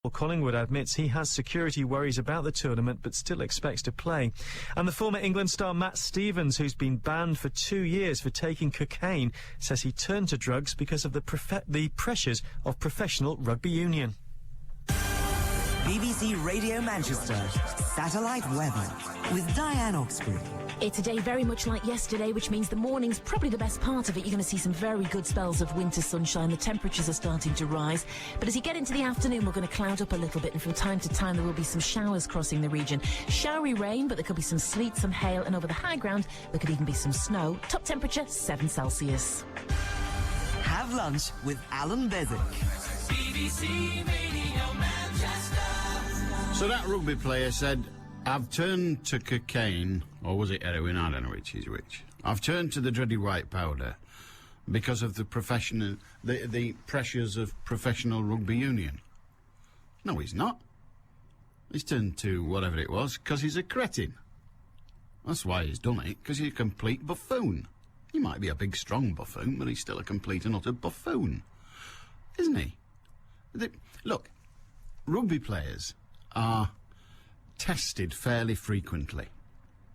Collingwood admits he has security worries about the tournament but still expects to play. And the former England star Matt Stevens, who's been banned for 2 years for taking cocaine, says he turned to drugs because of the pressures of professional rugby union. BBC Radio Manchester, satellite weather with Diane Oxford. It's a day very much like yesterday, which means the morning's probably the best part of it. You're going to see some very good spells of winter sunshine. The temperatures are starting to rise. But as you get into the afternoon, we're going to cloud up a little bit, and from time to time there will be some showers crossing the region. Showery rain, but there could be some sleet, some hail, and over the high ground there could even be some snow. Top temperature 7 Celsius. Have lunch with Allan Beswick. BBC Radio Manchester. So that rugby player said, I've turned to cocaine, or was it heroin? I don't know which is which. I've turned to the dreaded white powder because of the the pressures of professional rugby union. No, he's not. He's turned to whatever it was because he's a cretin. That's why he's done it, because he's a complete buffoon. He might be a big, strong buffoon, but he's still a complete and utter buffoon, isn't he? Look, rugby players are tested fairly frequently.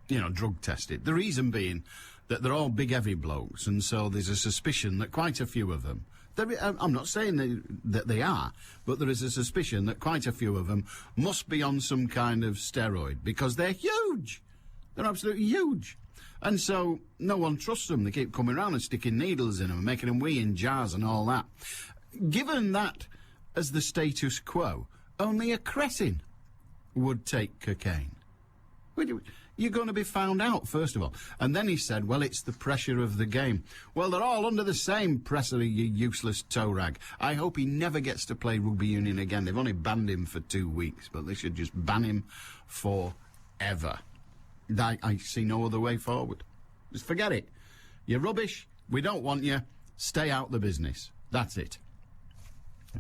You know, drug tested. The reason being that they're all big, heavy blokes, and so there's a suspicion that quite a few of them... I'm not saying that they are, but there is a suspicion that quite a few of them must be on some kind of steroid, because they're huge! They're absolutely huge! And so no one trusts them. They keep coming around and sticking needles in them and making them wee in jars and all that. Given that as the status quo, only a cretin would take cocaine. You're going to be found out, first of all. And then he said, well, it's the pressure of the game. Well, they're all under the same pressure, you useless toe rag. I hope he never gets to play rugby union again. They've only banned him for 2 weeks, but they should just ban him forever. I see no other way forward. Just forget it. You're rubbish. We don't want you. Stay out the business. That's it.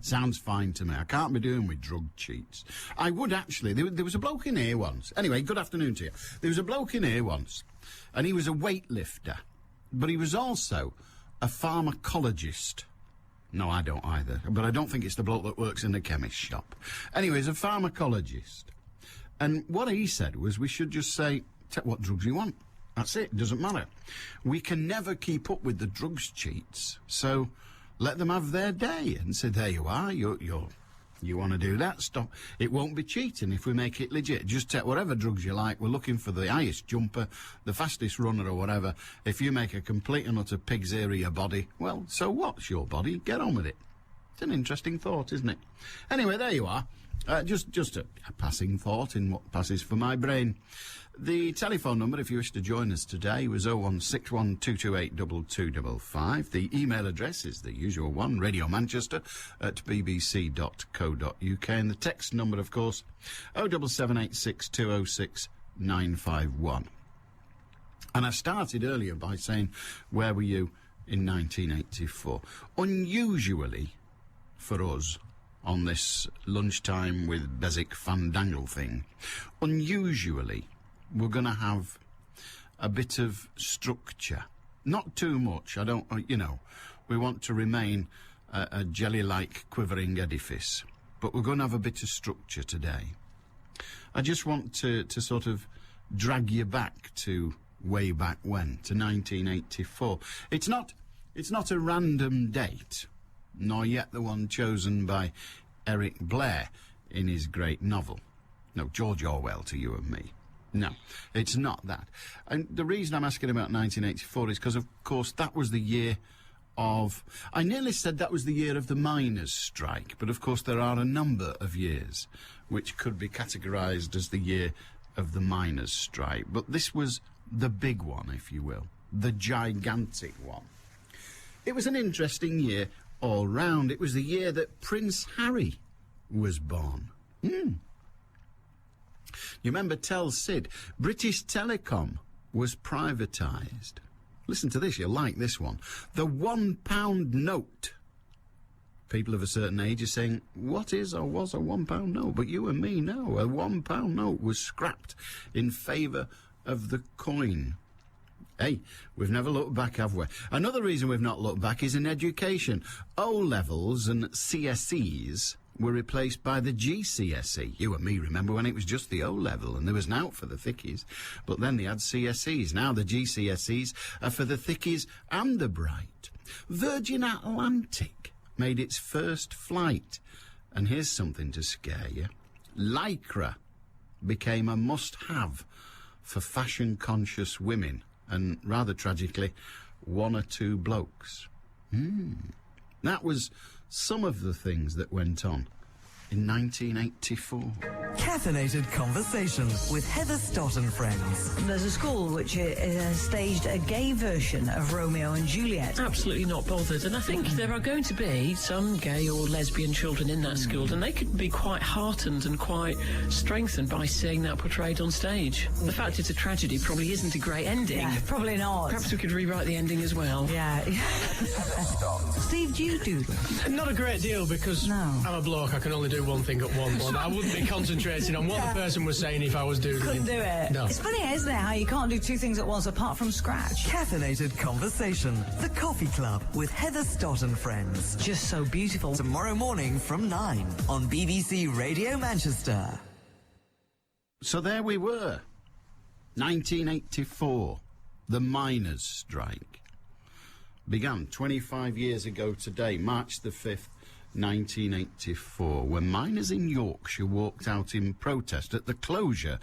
Sounds fine to me. I can't be doing with drug cheats. I would actually. There was a bloke in here once. Anyway, good afternoon to you. There was a bloke in here once, and he was a weightlifter, but he was also a pharmacologist. No, I don't either. But I don't think it's the bloke that works in the chemist shop. Anyway, he's a pharmacologist. And what he said was we should just say, take what drugs you want. That's it. Doesn't matter. We can never keep up with the drugs cheats, so let them have their day. And say, there you are, you want to do that, stop. It won't be cheating if we make it legit. Just take whatever drugs you like. We're looking for the highest jumper, the fastest runner or whatever. If you make a complete and utter pig's ear of your body, well, so what's your body? Get on with it. It's an interesting thought, isn't it? Anyway, there you are. Just a passing thought in what passes for my brain. The telephone number, if you wish to join us today, was 01612282255. The email address is the usual one, radiomanchester@bbc.co.uk. And the text number, of course, 07786206951. And I started earlier by saying, where were you in 1984? Unusually, for us, on this lunchtime with Beswick fandangle thing, unusually, we're going to have a bit of structure. Not too much. We want to remain a jelly-like quivering edifice. But we're going to have a bit of structure today. I just want to sort of drag you back to way back when, to 1984. It's not a random date, nor yet the one chosen by Eric Blair in his great novel. No, George Orwell to you and me. No, it's not that. And the reason I'm asking about 1984 is because, of course, that was the year of... I nearly said that was the year of the miners' strike, but, of course, there are a number of years which could be categorised as the year of the miners' strike. But this was the big one, if you will, the gigantic one. It was an interesting year all round. It was the year that Prince Harry was born. You remember Tell Sid? British Telecom was privatised. Listen to this, you'll like this one. The £1 note. People of a certain age are saying, what is or was a £1 note? But you and me know, a £1 note was scrapped in favour of the coin. Hey, we've never looked back, have we? Another reason we've not looked back is in education. O-levels and CSEs were replaced by the GCSE. You and me remember when it was just the O-level and there was an out for the thickies. But then they had CSEs. Now the GCSEs are for the thickies and the bright. Virgin Atlantic made its first flight. And here's something to scare you. Lycra became a must-have for fashion-conscious women. And rather tragically, one or two blokes. That was some of the things that went on in 1984. Caffeinated Conversation with Heather Stott and Friends. There's a school which has staged a gay version of Romeo and Juliet. Absolutely not bothered. And I think there are going to be some gay or lesbian children in that school, and they could be quite heartened and quite strengthened by seeing that portrayed on stage. The fact it's a tragedy probably isn't a great ending. Yeah, probably not. Perhaps we could rewrite the ending as well. Yeah. Steve, do you do that? Not a great deal, because No. I'm a bloke. I can only do one thing at once. I wouldn't be concentrating on what the person was saying if I was doodling. Couldn't do it. No. It's funny, isn't it, how you can't do two things at once apart from scratch. Caffeinated Conversation. The Coffee Club with Heather Stott and Friends. Just so beautiful. Tomorrow morning from 9 on BBC Radio Manchester. So there we were. 1984. The miners' strike. Began 25 years ago today, March the 5th, 1984, when miners in Yorkshire walked out in protest at the closure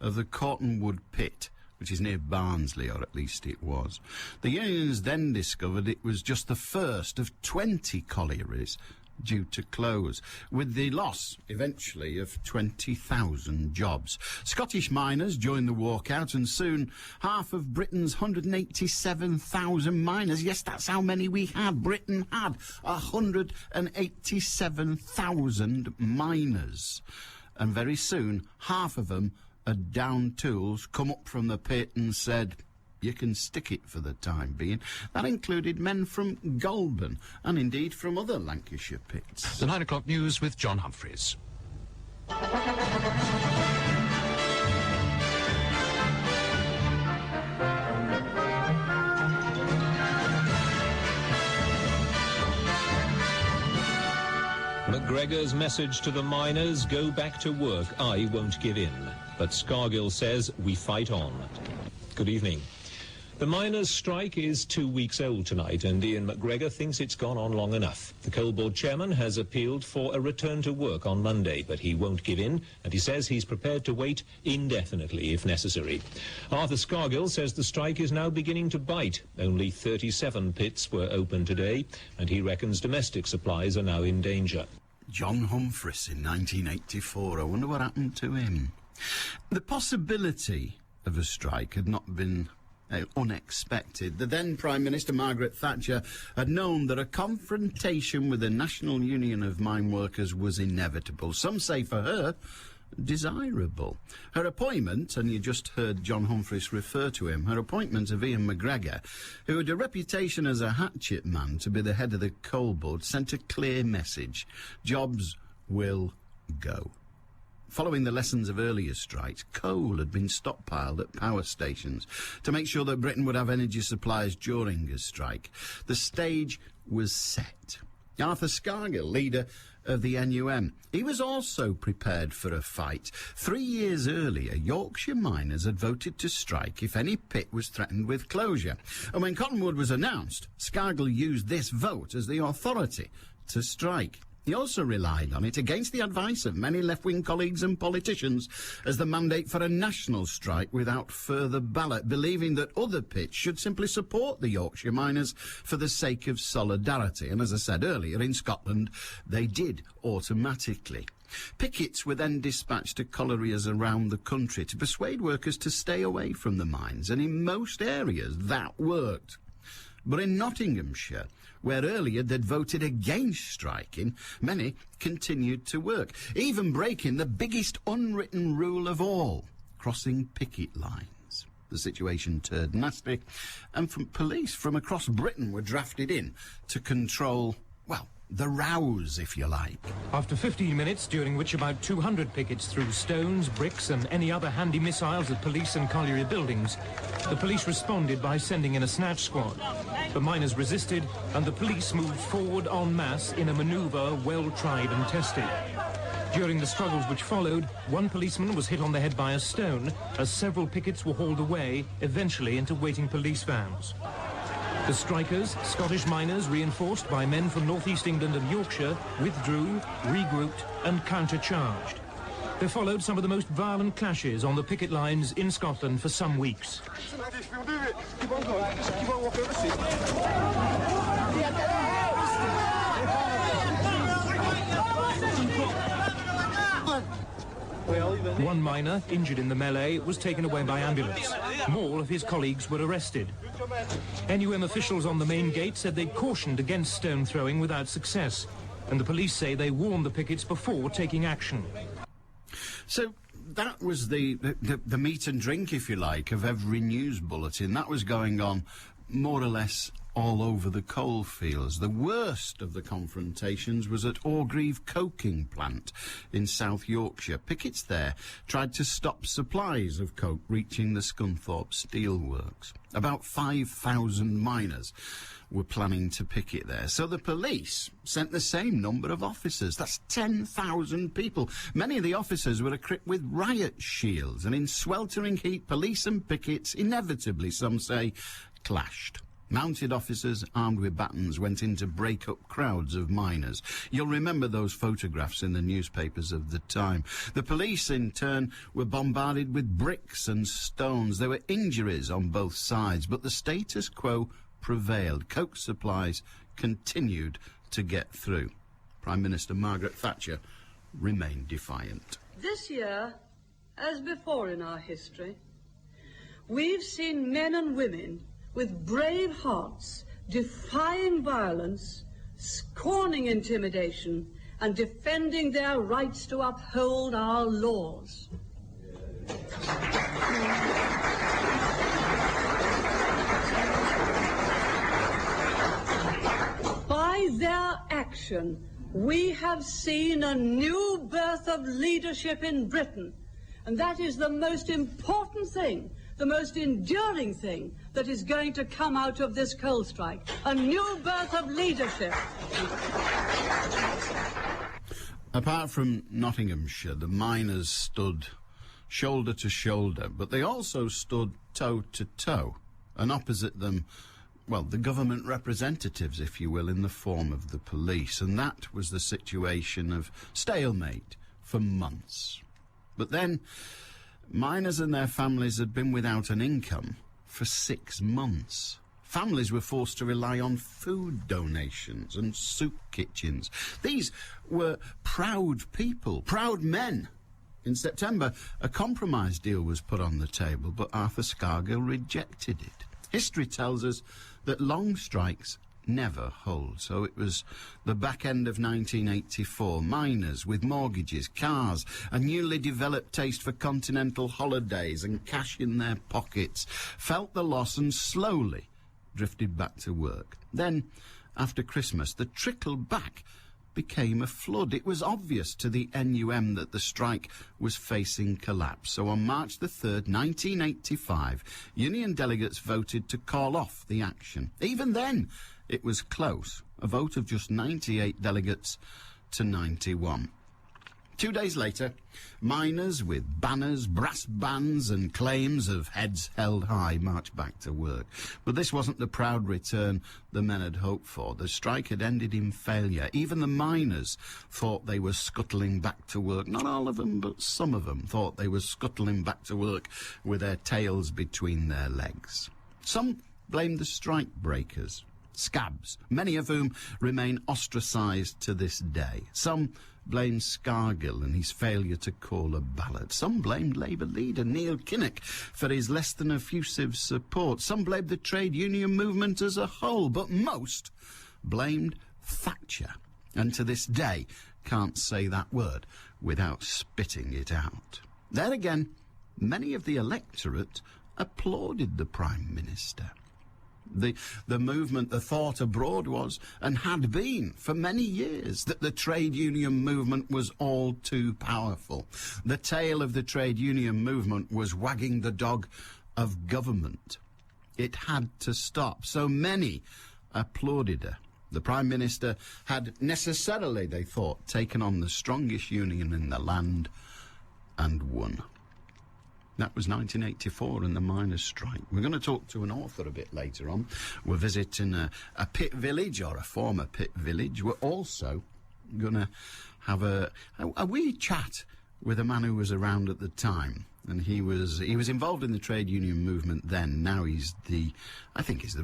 of the Cottonwood pit, which is near Barnsley, or at least it was. The unions then discovered it was just the first of 20 collieries due to close, with the loss, eventually, of 20,000 jobs. Scottish miners joined the walkout, and soon half of Britain's 187,000 miners, yes, that's how many we had. Britain had 187,000 miners. And very soon, half of them had down tools, come up from the pit and said, you can stick it for the time being. That included men from Goulburn and indeed from other Lancashire pits. The 9 o'clock news with John Humphreys. McGregor's message to the miners, go back to work, I won't give in. But Scargill says we fight on. Good evening. The miners' strike is 2 weeks old tonight, and Ian McGregor thinks it's gone on long enough. The coal board chairman has appealed for a return to work on Monday, but he won't give in, and he says he's prepared to wait indefinitely if necessary. Arthur Scargill says the strike is now beginning to bite. Only 37 pits were open today, and he reckons domestic supplies are now in danger. John Humphreys in 1984. I wonder what happened to him. The possibility of a strike had not been unexpected. The then Prime Minister Margaret Thatcher had known that a confrontation with the National Union of Mine Workers was inevitable. Some say for her, desirable. Her appointment, and you just heard John Humphreys refer to him, her appointment of Ian McGregor, who had a reputation as a hatchet man to be the head of the coal board, sent a clear message. Jobs will go. Following the lessons of earlier strikes, coal had been stockpiled at power stations to make sure that Britain would have energy supplies during a strike. The stage was set. Arthur Scargill, leader of the NUM, he was also prepared for a fight. 3 years earlier, Yorkshire miners had voted to strike if any pit was threatened with closure. And when Cottonwood was announced, Scargill used this vote as the authority to strike. He also relied on it against the advice of many left-wing colleagues and politicians as the mandate for a national strike without further ballot, believing that other pits should simply support the Yorkshire miners for the sake of solidarity. And as I said earlier, in Scotland, they did automatically. Pickets were then dispatched to collieries around the country to persuade workers to stay away from the mines, and in most areas that worked. But in Nottinghamshire, where earlier they'd voted against striking, many continued to work, even breaking the biggest unwritten rule of all, crossing picket lines. The situation turned nasty, and police from across Britain were drafted in to control, well, the rows, if you like. After 15 minutes, during which about 200 pickets threw stones, bricks and any other handy missiles at police and colliery buildings, the police responded by sending in a snatch squad. The miners resisted and the police moved forward en masse in a manoeuvre well tried and tested. During the struggles which followed, one policeman was hit on the head by a stone as several pickets were hauled away, eventually into waiting police vans. The strikers, Scottish miners reinforced by men from North East England and Yorkshire, withdrew, regrouped and countercharged. There followed some of the most violent clashes on the picket lines in Scotland for some weeks. One miner, injured in the melee, was taken away by ambulance. More of his colleagues were arrested. NUM officials on the main gate said they'd cautioned against stone throwing without success, and the police say they warned the pickets before taking action. So that was the meat and drink, if you like, of every news bulletin. That was going on more or less all over the coalfields. The worst of the confrontations was at Orgreave coking plant in South Yorkshire. Pickets there tried to stop supplies of coke reaching the Scunthorpe steelworks. About 5,000 miners were planning to picket there. So the police sent the same number of officers. That's 10,000 people. Many of the officers were equipped with riot shields, and in sweltering heat, police and pickets inevitably, some say, clashed. Mounted officers armed with batons went in to break up crowds of miners. You'll remember those photographs in the newspapers of the time. The police, in turn, were bombarded with bricks and stones. There were injuries on both sides, but the status quo prevailed. Coke supplies continued to get through. Prime Minister Margaret Thatcher remained defiant. This year, as before in our history, we've seen men and women with brave hearts, defying violence, scorning intimidation, and defending their rights to uphold our laws. By their action, we have seen a new birth of leadership in Britain, and that is the most important thing, the most enduring thing that is going to come out of this coal strike. A new birth of leadership. Apart from Nottinghamshire, the miners stood shoulder to shoulder, but they also stood toe to toe, and opposite them, well, the government representatives, if you will, in the form of the police, and that was the situation of stalemate for months. But then miners and their families had been without an income for 6 months. Families were forced to rely on food donations and soup kitchens. These were proud people, proud men. In September, a compromise deal was put on the table, but Arthur Scargill rejected it. History tells us that long strikes never hold. So it was the back end of 1984. Miners with mortgages, cars, a newly developed taste for continental holidays and cash in their pockets felt the loss and slowly drifted back to work. Then, after Christmas, the trickle back became a flood. It was obvious to the NUM that the strike was facing collapse. So on March the 3rd, 1985, union delegates voted to call off the action. Even then, it was close, a vote of just 98 delegates to 91. 2 days later, miners with banners, brass bands and claims of heads held high marched back to work. But this wasn't the proud return the men had hoped for. The strike had ended in failure. Even the miners thought they were scuttling back to work. Not all of them, but some of them thought they were scuttling back to work with their tails between their legs. Some blamed the strike breakers, scabs, many of whom remain ostracised to this day. Some blamed Scargill and his failure to call a ballot. Some blamed Labour leader Neil Kinnock for his less than effusive support. Some blamed the trade union movement as a whole, but most blamed Thatcher, and to this day can't say that word without spitting it out. There again, many of the electorate applauded the Prime Minister. The movement, the thought abroad was, and had been for many years, that the trade union movement was all too powerful. The tail of the trade union movement was wagging the dog of government. It had to stop. So many applauded her. The Prime Minister had necessarily, they thought, taken on the strongest union in the land and won. That was 1984 and the miners' strike. We're going to talk to an author a bit later on. We're visiting a pit village, or a former pit village. We're also going to have a wee chat with a man who was around at the time. And he was involved in the trade union movement then. Now he's the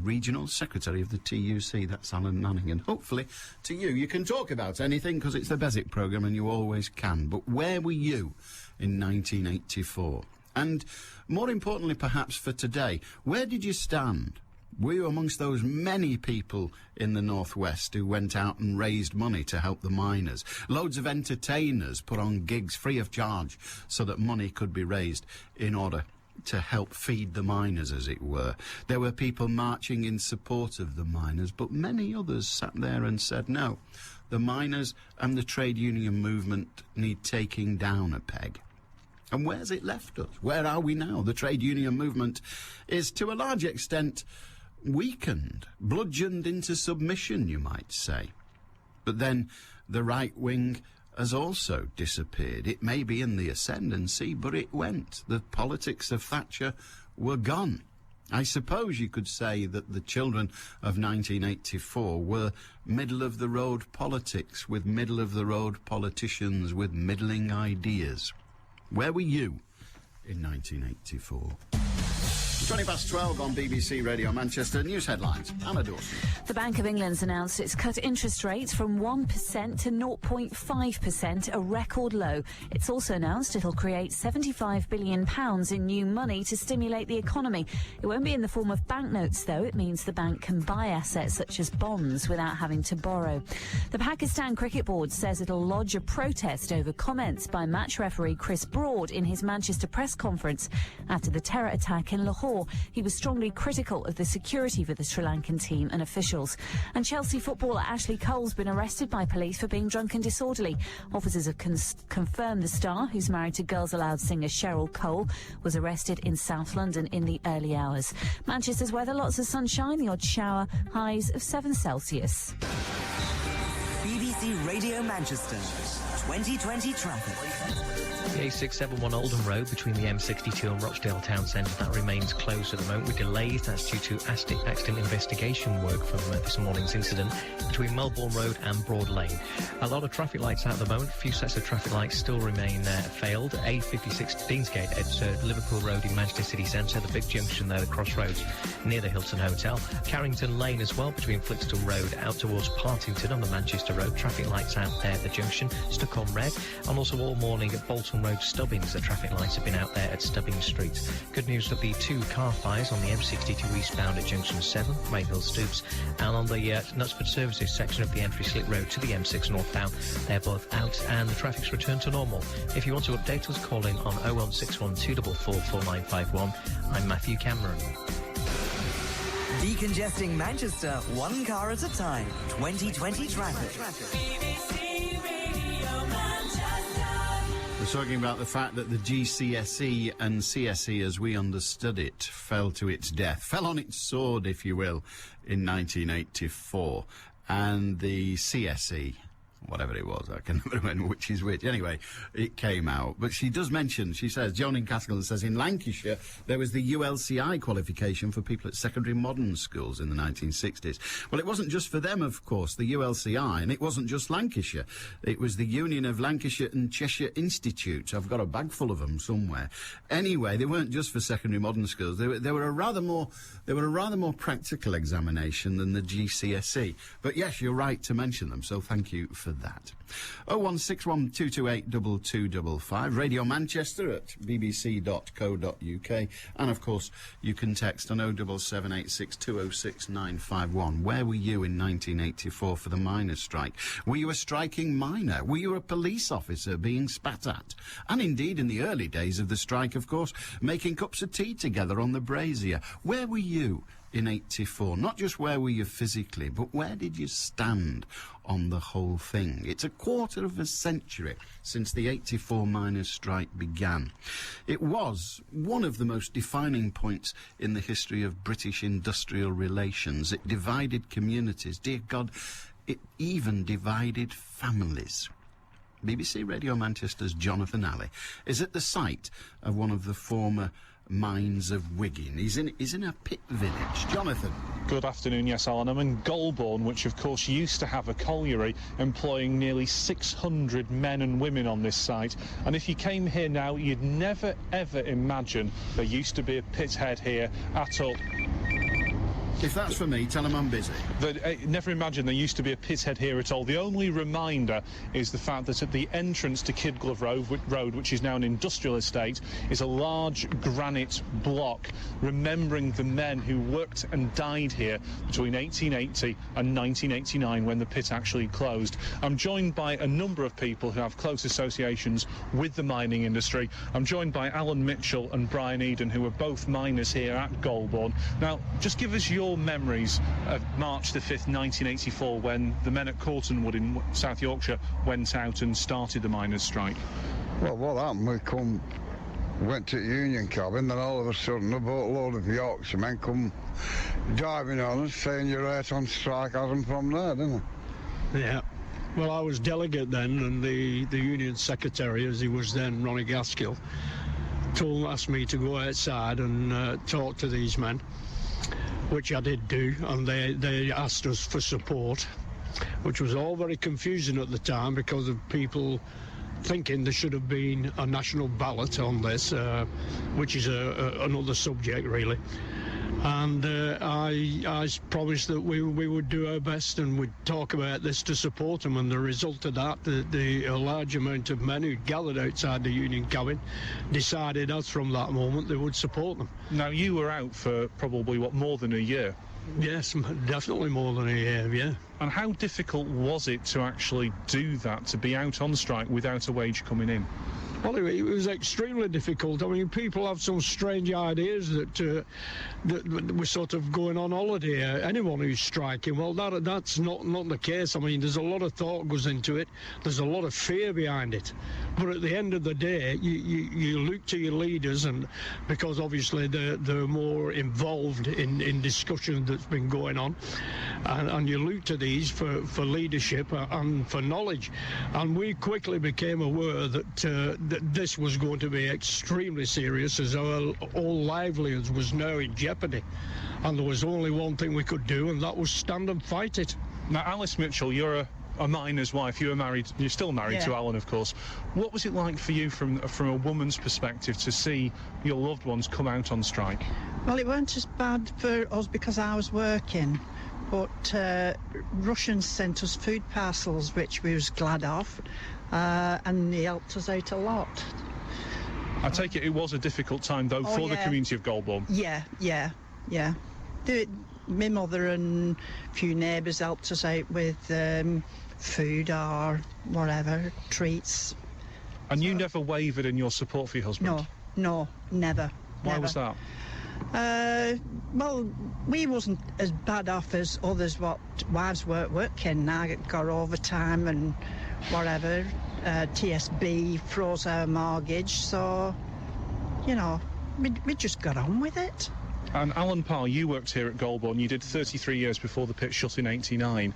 regional secretary of the TUC. That's Alan Manning. And hopefully, to you can talk about anything, because it's the Beswick programme and you always can. But where were you in 1984? And more importantly, perhaps for today, where did you stand? Were you amongst those many people in the Northwest who went out and raised money to help the miners? Loads of entertainers put on gigs free of charge so that money could be raised in order to help feed the miners, as it were. There were people marching in support of the miners, but many others sat there and said, no, the miners and the trade union movement need taking down a peg. And where's it left us? Where are we now? The trade union movement is, to a large extent, weakened, bludgeoned into submission, you might say. But then the right wing has also disappeared. It may be in the ascendancy, but it went. The politics of Thatcher were gone. I suppose you could say that the children of 1984 were middle-of-the-road politics, with middle-of-the-road politicians with middling ideas. Where were you in 1984? 12:20 on BBC Radio Manchester. News headlines. Anna Dawson. The Bank of England's announced it's cut interest rates from 1% to 0.5%, a record low. It's also announced it'll create £75 billion in new money to stimulate the economy. It won't be in the form of banknotes, though. It means the bank can buy assets such as bonds without having to borrow. The Pakistan Cricket Board says it'll lodge a protest over comments by match referee Chris Broad in his Manchester press conference after the terror attack in Lahore. He was strongly critical of the security for the Sri Lankan team and officials. And Chelsea footballer Ashley Cole's been arrested by police for being drunk and disorderly. Officers have confirmed the star, who's married to Girls Aloud singer Cheryl Cole, was arrested in South London in the early hours. Manchester's weather, lots of sunshine, the odd shower, highs of 7 Celsius. BBC Radio Manchester, 2020 traffic. The A671 Oldham Road between the M62 and Rochdale Town Centre, that remains closed at the moment with delays. That's due to accident investigation work from this morning's incident between Melbourne Road and Broad Lane. A lot of traffic lights out at the moment. A few sets of traffic lights still remain failed. A56 Deansgate at Liverpool Road in Manchester City Centre, the big junction there, the crossroads near the Hilton Hotel. Carrington Lane as well between Flixton Road out towards Partington on the Manchester Road. Traffic lights out there at the junction, stuck on red. And also all morning at Bolton Road, Stubbings, the traffic lights have been out there at Stubbings Street. Good news that the 2 car fires on the M62 eastbound at Junction 7, Mayhill Stoops, and on the Knutsford Services section of the entry slip road to the M6 northbound, they're both out and the traffic's returned to normal. If you want to update us, call in on 0161 244 4951. I'm Matthew Cameron. Decongesting Manchester, one car at a time. 2020 traffic. We're talking about the fact that the GCSE and CSE, as we understood it, fell to its death, fell on its sword, if you will, in 1984. And the CSE, whatever it was, I can never remember which is which. Anyway, it came out. But she does mention, she says, Joan in Catskill says, in Lancashire, there was the ULCI qualification for people at secondary modern schools in the 1960s. Well, it wasn't just for them, of course, the ULCI, and it wasn't just Lancashire. It was the Union of Lancashire and Cheshire Institutes. I've got a bag full of them somewhere. Anyway, they weren't just for secondary modern schools. They were a rather more practical examination than the GCSE. But yes, you're right to mention them, so thank you for that. 0161228 2255, Radio Manchester at bbc.co.uk, and of course you can text on 07786 206 951. Where were you in 1984 for the miners' strike? Were you a striking miner? Were you a police officer being spat at? And indeed, in the early days of the strike, of course, making cups of tea together on the brazier. Where were you in '84? Not just where were you physically, but where did you stand on the whole thing? It's a quarter of a century since the '84 miners' strike began. It was one of the most defining points in the history of British industrial relations. It divided communities. Dear God, it even divided families. BBC Radio Manchester's Jonathan Alley is at the site of one of the former mines of Wigan. He's in a pit village. Jonathan. Good afternoon, yes, Alan. I'm in Golborne, which of course used to have a colliery employing nearly 600 men and women on this site. And if you came here now, you'd never ever imagine there used to be a pit head here at all. If that's for me, tell him I'm busy. Never imagine there used to be a pit head here at all. The only reminder is the fact that at the entrance to Kidglove Road, which is now an industrial estate, is a large granite block remembering the men who worked and died here between 1880 and 1989 when the pit actually closed. I'm joined by a number of people who have close associations with the mining industry. I'm joined by Alan Mitchell and Brian Eden, who are both miners here at Golborne. Now, just give us your memories of March the 5th, 1984, when the men at Cortonwood in South Yorkshire went out and started the miners' strike. Well, what happened, we went to the union cabin, then all of a sudden a boatload of Yorkshire men come diving on us, saying you're out on strike as them from there, didn't they? Yeah. Well, I was delegate then, and the union secretary, as he was then, Ronnie Gaskill, asked me to go outside and talk to these men, which I did do, and they asked us for support, which was all very confusing at the time because of people thinking there should have been a national ballot on this, which is another subject really. And I promised that we would do our best and would talk about this to support them, and the result of that, a large amount of men who gathered outside the union cabin decided as from that moment they would support them. Now, you were out for probably, more than a year? Yes, definitely more than a year, yeah. And how difficult was it to actually do that, to be out on strike without a wage coming in? Well, it was extremely difficult. I mean, people have some strange ideas that we're sort of going on holiday. Anyone who's striking, well, that's not the case. I mean, there's a lot of thought goes into it. There's a lot of fear behind it. But at the end of the day, you look to your leaders, and because obviously they're more involved in discussion that's been going on, and you look to these for leadership and for knowledge. And we quickly became aware that this was going to be extremely serious, as our all livelihoods was now in jeopardy, and there was only one thing we could do, and that was stand and fight it. Now, Alice Mitchell, you're a miner's wife. You're still married to Alan, of course. What was it like for you from a woman's perspective to see your loved ones come out on strike? Well, it weren't as bad for us because I was working, but Russians sent us food parcels, which we was glad of. And they helped us out a lot. I take it was a difficult time, though, for the community of Golborne. Yeah. My mother and a few neighbours helped us out with food or whatever, treats. And you never wavered in your support for your husband? No, never. Why was that? Well, we wasn't as bad off as others what wives were working. I got overtime and whatever. TSB froze our mortgage, so, we just got on with it. And Alan Parr, you worked here at Golborne. You did 33 years before the pit shut in '89.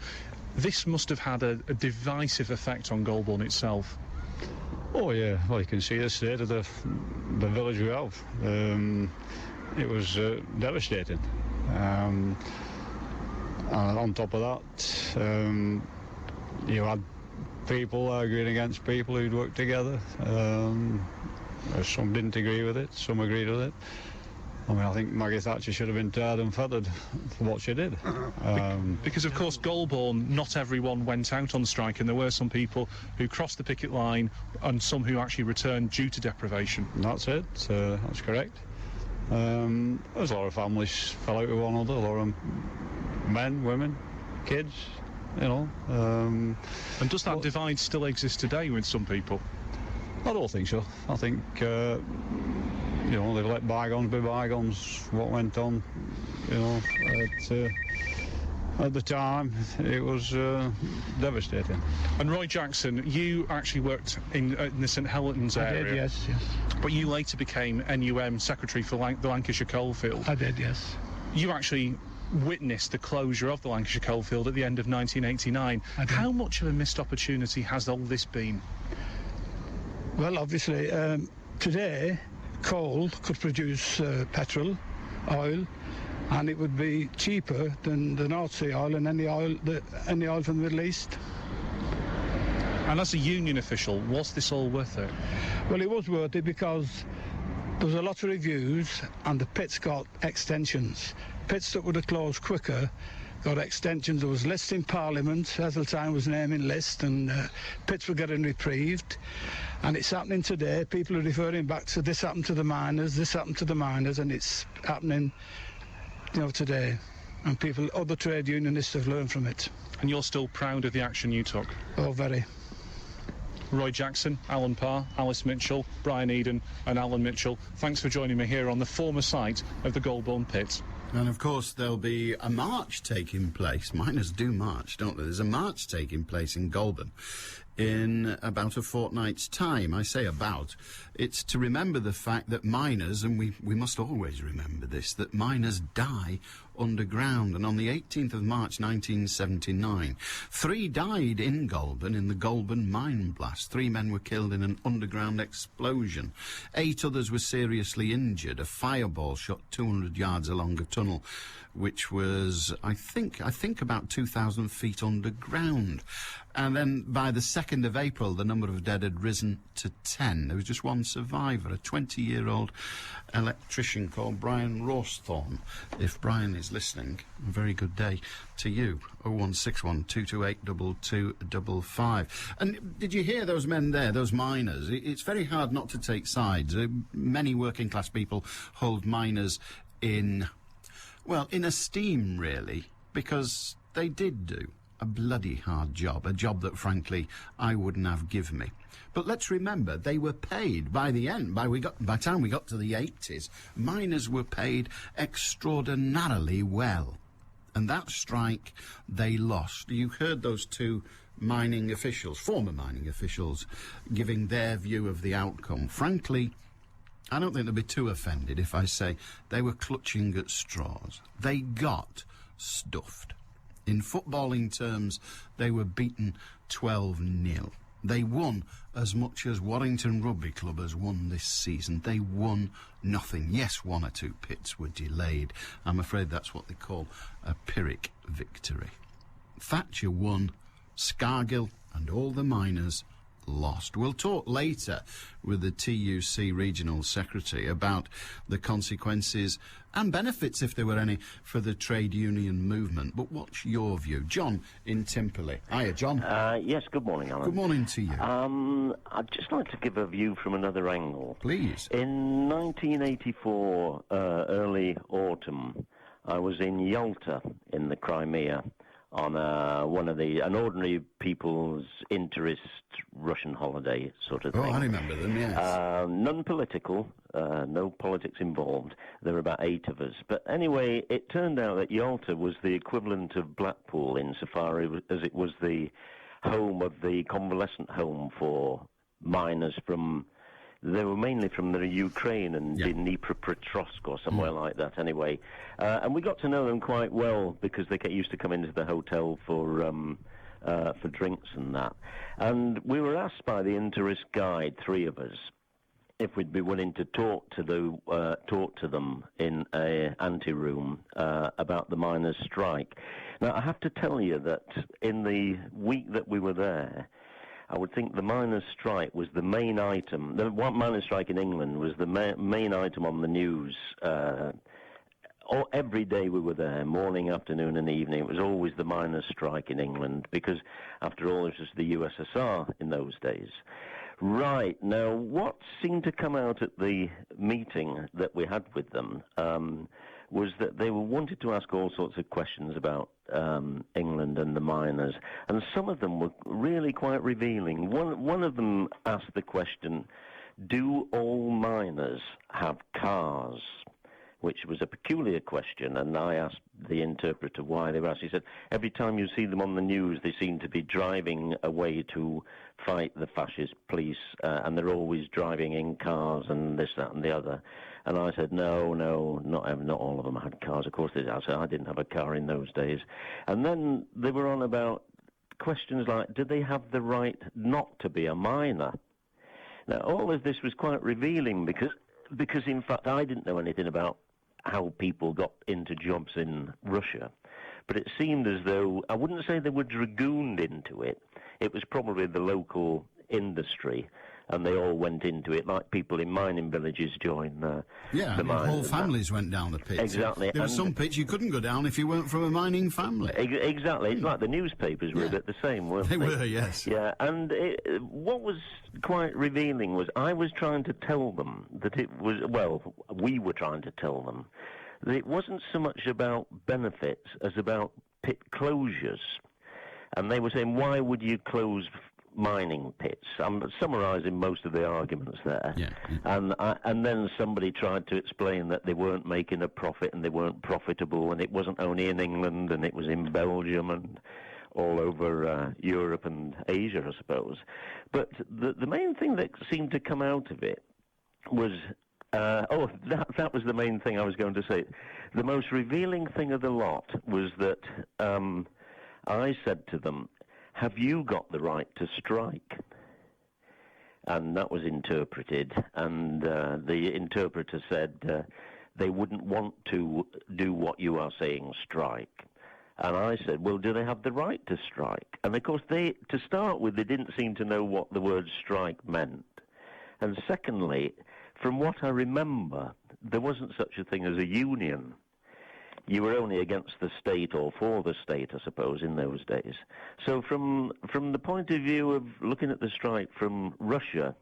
This must have had a divisive effect on Golborne itself. Oh, yeah. Well, you can see the state of the village we have. It was devastating. And on top of that, you had people arguing against people who'd worked together. Some didn't agree with it, some agreed with it. I mean, I think Maggie Thatcher should have been tarred and feathered for what she did. Because, of course, Golborne, not everyone went out on strike, and there were some people who crossed the picket line and some who actually returned due to deprivation. That's it, that's correct. There's a lot of families fell out with one another, a lot of men, women, kids, And does that divide still exist today with some people? I don't think so. I think you know, they let bygones be bygones. What went on, you know, at the time, it was devastating. And Roy Jackson, you actually worked in the St Helens area. I did, yes. But you later became NUM Secretary for the Lancashire Coalfield. I did, yes. You actually witnessed the closure of the Lancashire Coalfield at the end of 1989. How much of a missed opportunity has all this been? Well, obviously, today, coal could produce petrol, oil, and it would be cheaper than the North Sea oil and any oil from the Middle East. And as a union official, was this all worth it? Well, it was worth it because there was a lot of reviews and the pits got extensions. Pits that would have closed quicker got extensions. There was lists in Parliament. Heseltine was naming lists, and pits were getting reprieved. And it's happening today. People are referring back to this happened to the miners, this happened to the miners, and it's happening, you know, today. And people, other trade unionists have learned from it. And you're still proud of the action you took? Oh, very. Roy Jackson, Alan Parr, Alice Mitchell, Brian Eden and Alan Mitchell, thanks for joining me here on the former site of the Goulburn Pit. And of course there'll be a march taking place. Miners do march, don't they? There's a march taking place in Goulburn in about a fortnight's time. I say about. It's to remember the fact that miners, and we must always remember this, that miners die underground. And on the 18th of March 1979, 3 died in Goulburn in the Goulburn mine blast. 3 men were killed in an underground explosion. 8 others were seriously injured. A fireball shot 200 yards along a tunnel, which was, I think about 2,000 feet underground. And then by the 2nd of April, the number of dead had risen to 10. There was just one survivor, a 20-year-old electrician called Brian Rawsthorne. If Brian is listening, a very good day to you. 0161 228 2255. And did you hear those men there, those miners? It's very hard not to take sides. Many working class people hold miners in esteem, really, because they did do a bloody hard job, a job that, frankly, I wouldn't have given me. But let's remember, they were paid by the end. By the time we got to the 80s, miners were paid extraordinarily well. And that strike, they lost. You heard those 2 mining officials, former mining officials, giving their view of the outcome. Frankly, I don't think they'll be too offended if I say they were clutching at straws. They got stuffed. In footballing terms, they were beaten 12-0. They won as much as Warrington Rugby Club has won this season. They won nothing. Yes, 1 or 2 pits were delayed. I'm afraid that's what they call a Pyrrhic victory. Thatcher won, Scargill and all the miners lost. We'll talk later with the TUC Regional Secretary about the consequences and benefits, if there were any, for the trade union movement. But what's your view? John in Timperley. Hiya, John. Yes, good morning, Alan. Good morning to you. I'd just like to give a view from another angle. Please. In 1984, early autumn, I was in Yalta in the Crimea on an ordinary people's interest Russian holiday sort of thing. Oh, I remember them, yes. Non-political, no politics involved. There were about 8 of us. But anyway, it turned out that Yalta was the equivalent of Blackpool insofar as it was the home of the convalescent home for miners from... They were mainly from the Ukraine and Dnipropetrovsk or somewhere like that, anyway. And we got to know them quite well because they used to come into the hotel for drinks and that. And we were asked by the Interest Guide, 3 of us, if we'd be willing to talk to them in a ante-room about the miners' strike. Now, I have to tell you that in the week that we were there, I would think the miners' strike was the main item. The miners' strike in England was the main item on the news. Every day we were there, morning, afternoon and evening. It was always the miners' strike in England because, after all, it was the USSR in those days. Right. Now, what seemed to come out at the meeting that we had with them was that they wanted to ask all sorts of questions about England and the miners, and some of them were really quite revealing. One of them asked the question, do all miners have cars? Which was a peculiar question, and I asked the interpreter why they were asked. He said, every time you see them on the news, they seem to be driving away to fight the fascist police, and they're always driving in cars and this, that, and the other. And I said, no, not all of them had cars. Of course they did. I said, I didn't have a car in those days. And then they were on about questions like, do they have the right not to be a miner? Now, all of this was quite revealing because in fact, I didn't know anything about how people got into jobs in Russia. But it seemed as though, I wouldn't say they were dragooned into it. It was probably the local industry, and they all went into it, like people in mining villages join the mine. Whole families went down the pits. Exactly. There were some pits you couldn't go down if you weren't from a mining family. Exactly. It's like the newspapers were a bit the same, weren't they? They were, yes. Yeah, and what was quite revealing was I was trying to tell them that it was, well, we were trying to tell them that it wasn't so much about benefits as about pit closures. And they were saying, why would you close mining pits? I'm summarising most of the arguments there. Yeah. And then somebody tried to explain that they weren't making a profit and they weren't profitable, and it wasn't only in England, and it was in Belgium and all over Europe and Asia, I suppose. But the main thing that seemed to come out of it was... that was the main thing I was going to say. The most revealing thing of the lot was that I said to them, have you got the right to strike? And that was interpreted, and the interpreter said they wouldn't want to do what you are saying, strike. And I said, well, do they have the right to strike? And of course, to start with, they didn't seem to know what the word strike meant. And secondly, from what I remember, there wasn't such a thing as a union. You were only against the state or for the state, I suppose, in those days. So from the point of view of looking at the strike from Russia,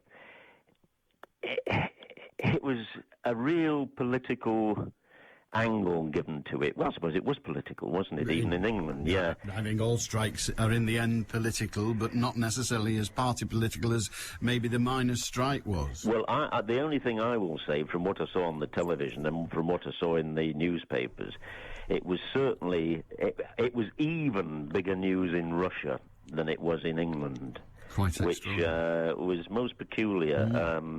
it was a real political angle given to it. Well, I suppose it was political, wasn't it, even in England? Yeah. I think all strikes are in the end political, but not necessarily as party political as maybe the miners' strike was. Well, the only thing I will say, from what I saw on the television and from what I saw in the newspapers, it was certainly, it was even bigger news in Russia than it was in England. Quite which was most peculiar.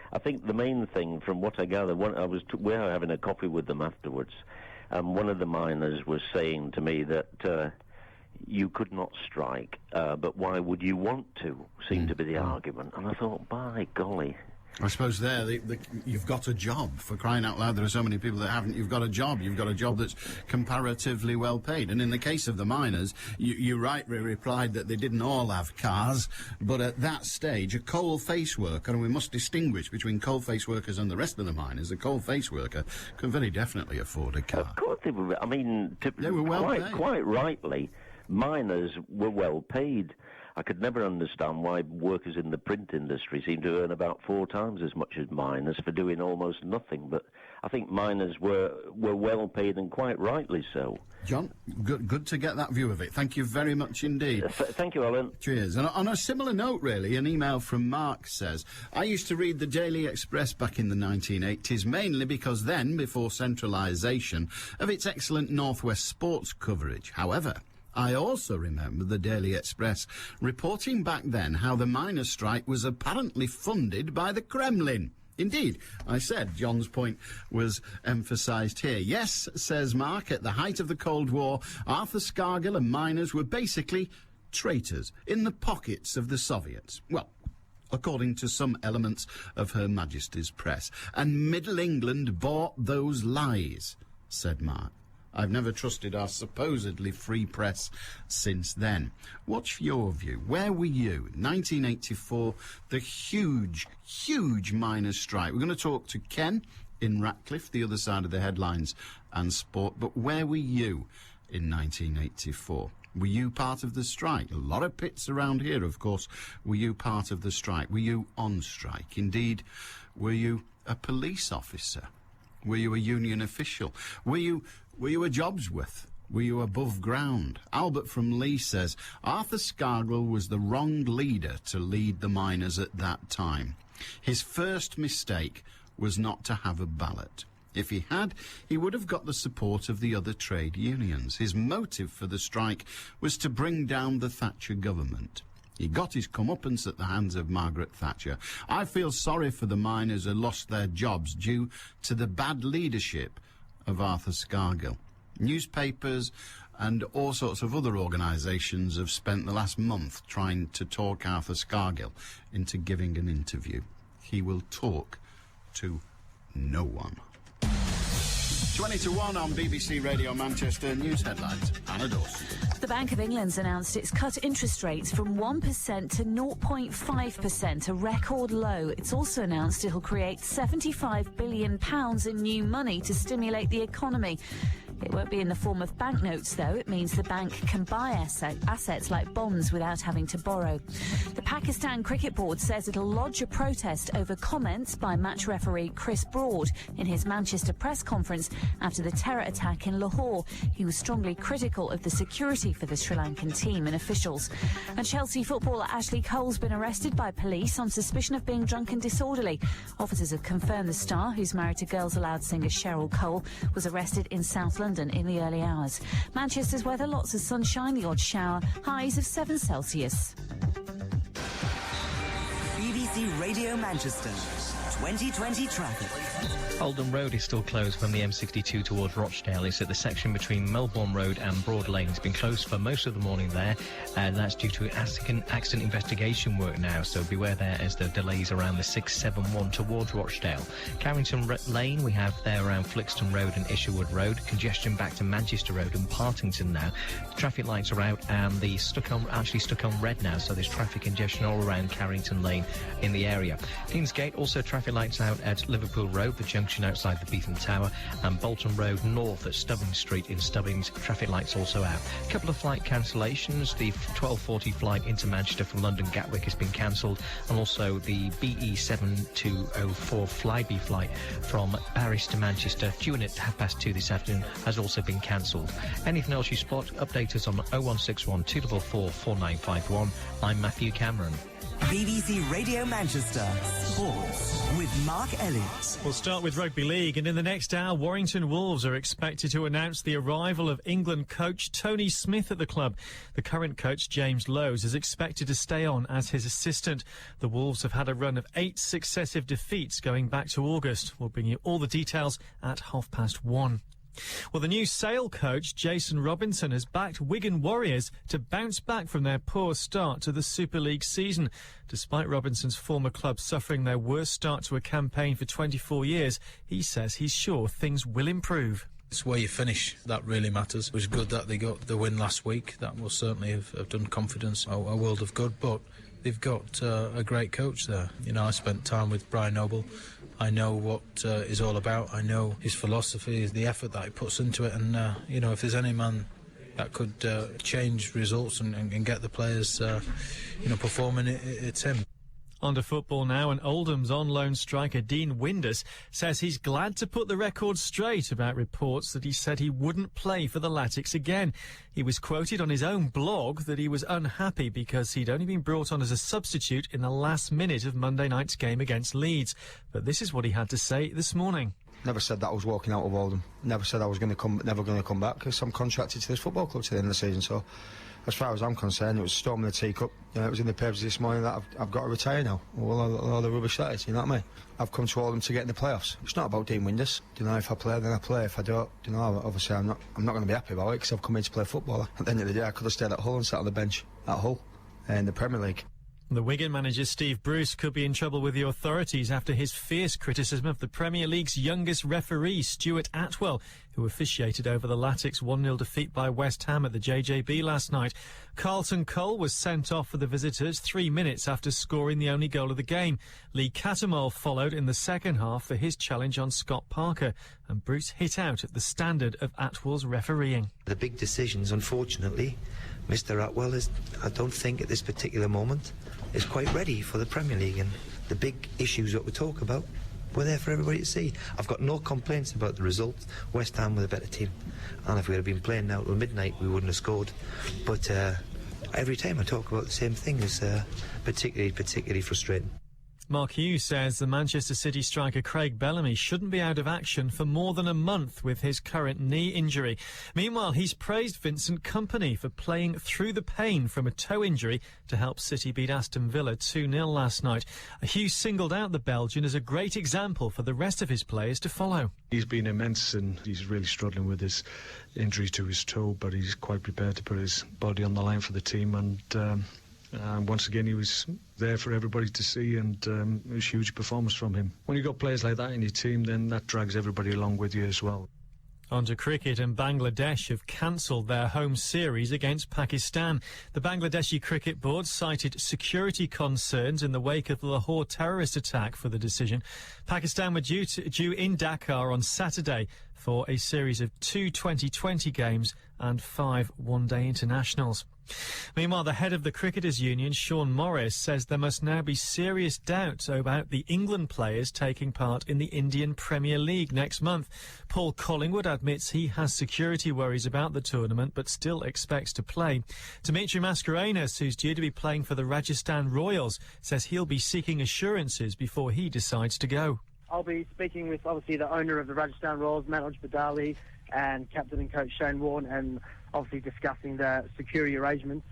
I think the main thing, from what I gather, we were having a coffee with them afterwards, and one of the miners was saying to me that you could not strike, but why would you want to, seemed to be the argument. And I thought, by golly. I suppose you've got a job, for crying out loud. There are so many people that haven't. You've got a job. You've got a job that's comparatively well paid. And in the case of the miners, you rightly replied that they didn't all have cars, but at that stage, a coal-face worker, and we must distinguish between coal-face workers and the rest of the miners, a coal-face worker can very definitely afford a car. Of course they were. I mean, they were well paid. Quite rightly, miners were well paid. I could never understand why workers in the print industry seem to earn about 4 times as much as miners for doing almost nothing. But I think miners were well paid, and quite rightly so. John, good to get that view of it. Thank you very much indeed. Thank you, Alan. Cheers. And on a similar note, really, an email from Mark says, I used to read the Daily Express back in the 1980s, mainly because then, before centralisation, of its excellent North West sports coverage. However, I also remember the Daily Express reporting back then how the miners' strike was apparently funded by the Kremlin. Indeed, I said John's point was emphasised here. Yes, says Mark, at the height of the Cold War, Arthur Scargill and miners were basically traitors in the pockets of the Soviets. Well, according to some elements of Her Majesty's press. And Middle England bought those lies, said Mark. I've never trusted our supposedly free press since then. What's your view? Where were you? 1984, the huge miners' strike. We're going to talk to Ken in Ratcliffe, the other side of the headlines and sport. But where were you in 1984? Were you part of the strike? A lot of pits around here, of course. Were you part of the strike? Were you on strike? Indeed, were you a police officer? Were you a union official? Were you a Jobsworth? Were you above ground? Albert from Lee says, Arthur Scargill was the wrong leader to lead the miners at that time. His first mistake was not to have a ballot. If he had, he would have got the support of the other trade unions. His motive for the strike was to bring down the Thatcher government. He got his comeuppance at the hands of Margaret Thatcher. I feel sorry for the miners who lost their jobs due to the bad leadership of Arthur Scargill. Newspapers and all sorts of other organisations have spent the last month trying to talk Arthur Scargill into giving an interview. He will talk to no one. 20 to 1 on BBC Radio Manchester. News headlines. Anna Dawson. The Bank of England's announced it's cut interest rates from 1% to 0.5%, a record low. It's also announced it'll create £75 billion in new money to stimulate the economy. It won't be in the form of banknotes, though. It means the bank can buy assets like bonds without having to borrow. The Pakistan Cricket Board says it'll lodge a protest over comments by match referee Chris Broad in his Manchester press conference after the terror attack in Lahore. He was strongly critical of the security for the Sri Lankan team and officials. And Chelsea footballer Ashley Cole's been arrested by police on suspicion of being drunk and disorderly. Officers have confirmed the star, who's married to Girls Aloud singer Cheryl Cole, was arrested in South London in the early hours. Manchester's weather, lots of sunshine, the odd shower, highs of 7 Celsius. BBC Radio Manchester, 2020 traffic. Oldham Road is still closed from the M62 towards Rochdale. It's at the section between Melbourne Road and Broad Lane. It's been closed for most of the morning there, and that's due to accident investigation work now, so beware there as the delays around the 671 towards Rochdale. Carrington Lane, we have there around Flixton Road and Isherwood Road. Congestion back to Manchester Road and Partington now. Traffic lights are out and the stuck on red now, so there's traffic congestion all around Carrington Lane in the area. Deansgate, also traffic lights out at Liverpool Road, the junction outside the Beetham Tower, and Bolton Road north at Stubbings Street in Stubbings. Traffic lights also out. A couple of flight cancellations. The 12:40 flight into Manchester from London Gatwick has been cancelled, and also the BE7204 Flybe flight from Paris to Manchester, due in at 2:30 this afternoon, has also been cancelled. Anything else you spot, update us on 0161 244 4951. I'm Matthew Cameron. BBC Radio Manchester Sports with Mark Elliott. We'll start with Rugby League, and in the next hour, Warrington Wolves are expected to announce the arrival of England coach Tony Smith at the club. The current coach, James Lowes, is expected to stay on as his assistant. The Wolves have had a run of 8 successive defeats going back to August. We'll bring you all the details at 1:30. Well, the new Sale coach, Jason Robinson, has backed Wigan Warriors to bounce back from their poor start to the Super League season. Despite Robinson's former club suffering their worst start to a campaign for 24 years, he says he's sure things will improve. It's where you finish that really matters. It was good that they got the win last week. That will certainly have done confidence a world of good, but they've got a great coach there. You know, I spent time with Brian Noble. I know what he's all about. I know his philosophy, the effort that he puts into it, and you know, if there's any man that could change results and get the players performing, it's him. On to football now, and Oldham's on-loan striker Dean Windus says he's glad to put the record straight about reports that he said he wouldn't play for the Latics again. He was quoted on his own blog that he was unhappy because he'd only been brought on as a substitute in the last minute of Monday night's game against Leeds. But this is what he had to say this morning. Never said that I was walking out of Oldham. Never said I was never going to come back, because I'm contracted to this football club to the end of the season. So, as far as I'm concerned, it was a storm in the teacup. You know, it was in the papers this morning that I've got to retire now. Well, all the rubbish that is, you know what I mean? I've come to Oldham to get in the playoffs. It's not about Dean Windus. You know, if I play, then I play. If I don't, you know, obviously I'm not going to be happy about it, because I've come in to play football. At the end of the day, I could have stayed at Hull and sat on the bench at Hull in the Premier League. The Wigan manager Steve Bruce could be in trouble with the authorities after his fierce criticism of the Premier League's youngest referee, Stuart Atwell, who officiated over the Latics' 1-0 defeat by West Ham at the JJB last night. Carlton Cole was sent off for the visitors 3 minutes after scoring the only goal of the game. Lee Cattermole followed in the second half for his challenge on Scott Parker, and Bruce hit out at the standard of Atwell's refereeing. The big decisions, unfortunately, Mr. Atwell is, I don't think at this particular moment, is quite ready for the Premier League, and the big issues that we talk about, were there for everybody to see. I've got no complaints about the result. West Ham were the better team, and if we had been playing now till midnight, we wouldn't have scored. But every time I talk about the same thing is particularly frustrating. Mark Hughes says the Manchester City striker Craig Bellamy shouldn't be out of action for more than a month with his current knee injury. Meanwhile, he's praised Vincent Kompany for playing through the pain from a toe injury to help City beat Aston Villa 2-0 last night. Hughes singled out the Belgian as a great example for the rest of his players to follow. He's been immense and he's really struggling with his injury to his toe, but he's quite prepared to put his body on the line for the team, and once again he was there for everybody to see, and it was a huge performance from him. When you've got players like that in your team, then that drags everybody along with you as well. On to cricket, and Bangladesh have cancelled their home series against Pakistan. The Bangladeshi Cricket Board cited security concerns in the wake of the Lahore terrorist attack for the decision. Pakistan were due in Dakar on Saturday for a series of 2 T20 games and 5 one-day internationals. Meanwhile, the head of the Cricketers' Union, Sean Morris, says there must now be serious doubts about the England players taking part in the Indian Premier League next month. Paul Collingwood admits he has security worries about the tournament but still expects to play. Dimitri Mascarenhas, who's due to be playing for the Rajasthan Royals, says he'll be seeking assurances before he decides to go. I'll be speaking with, obviously, the owner of the Rajasthan Royals, Manoj Badali, and captain and coach Shane Warne, and obviously discussing the security arrangements.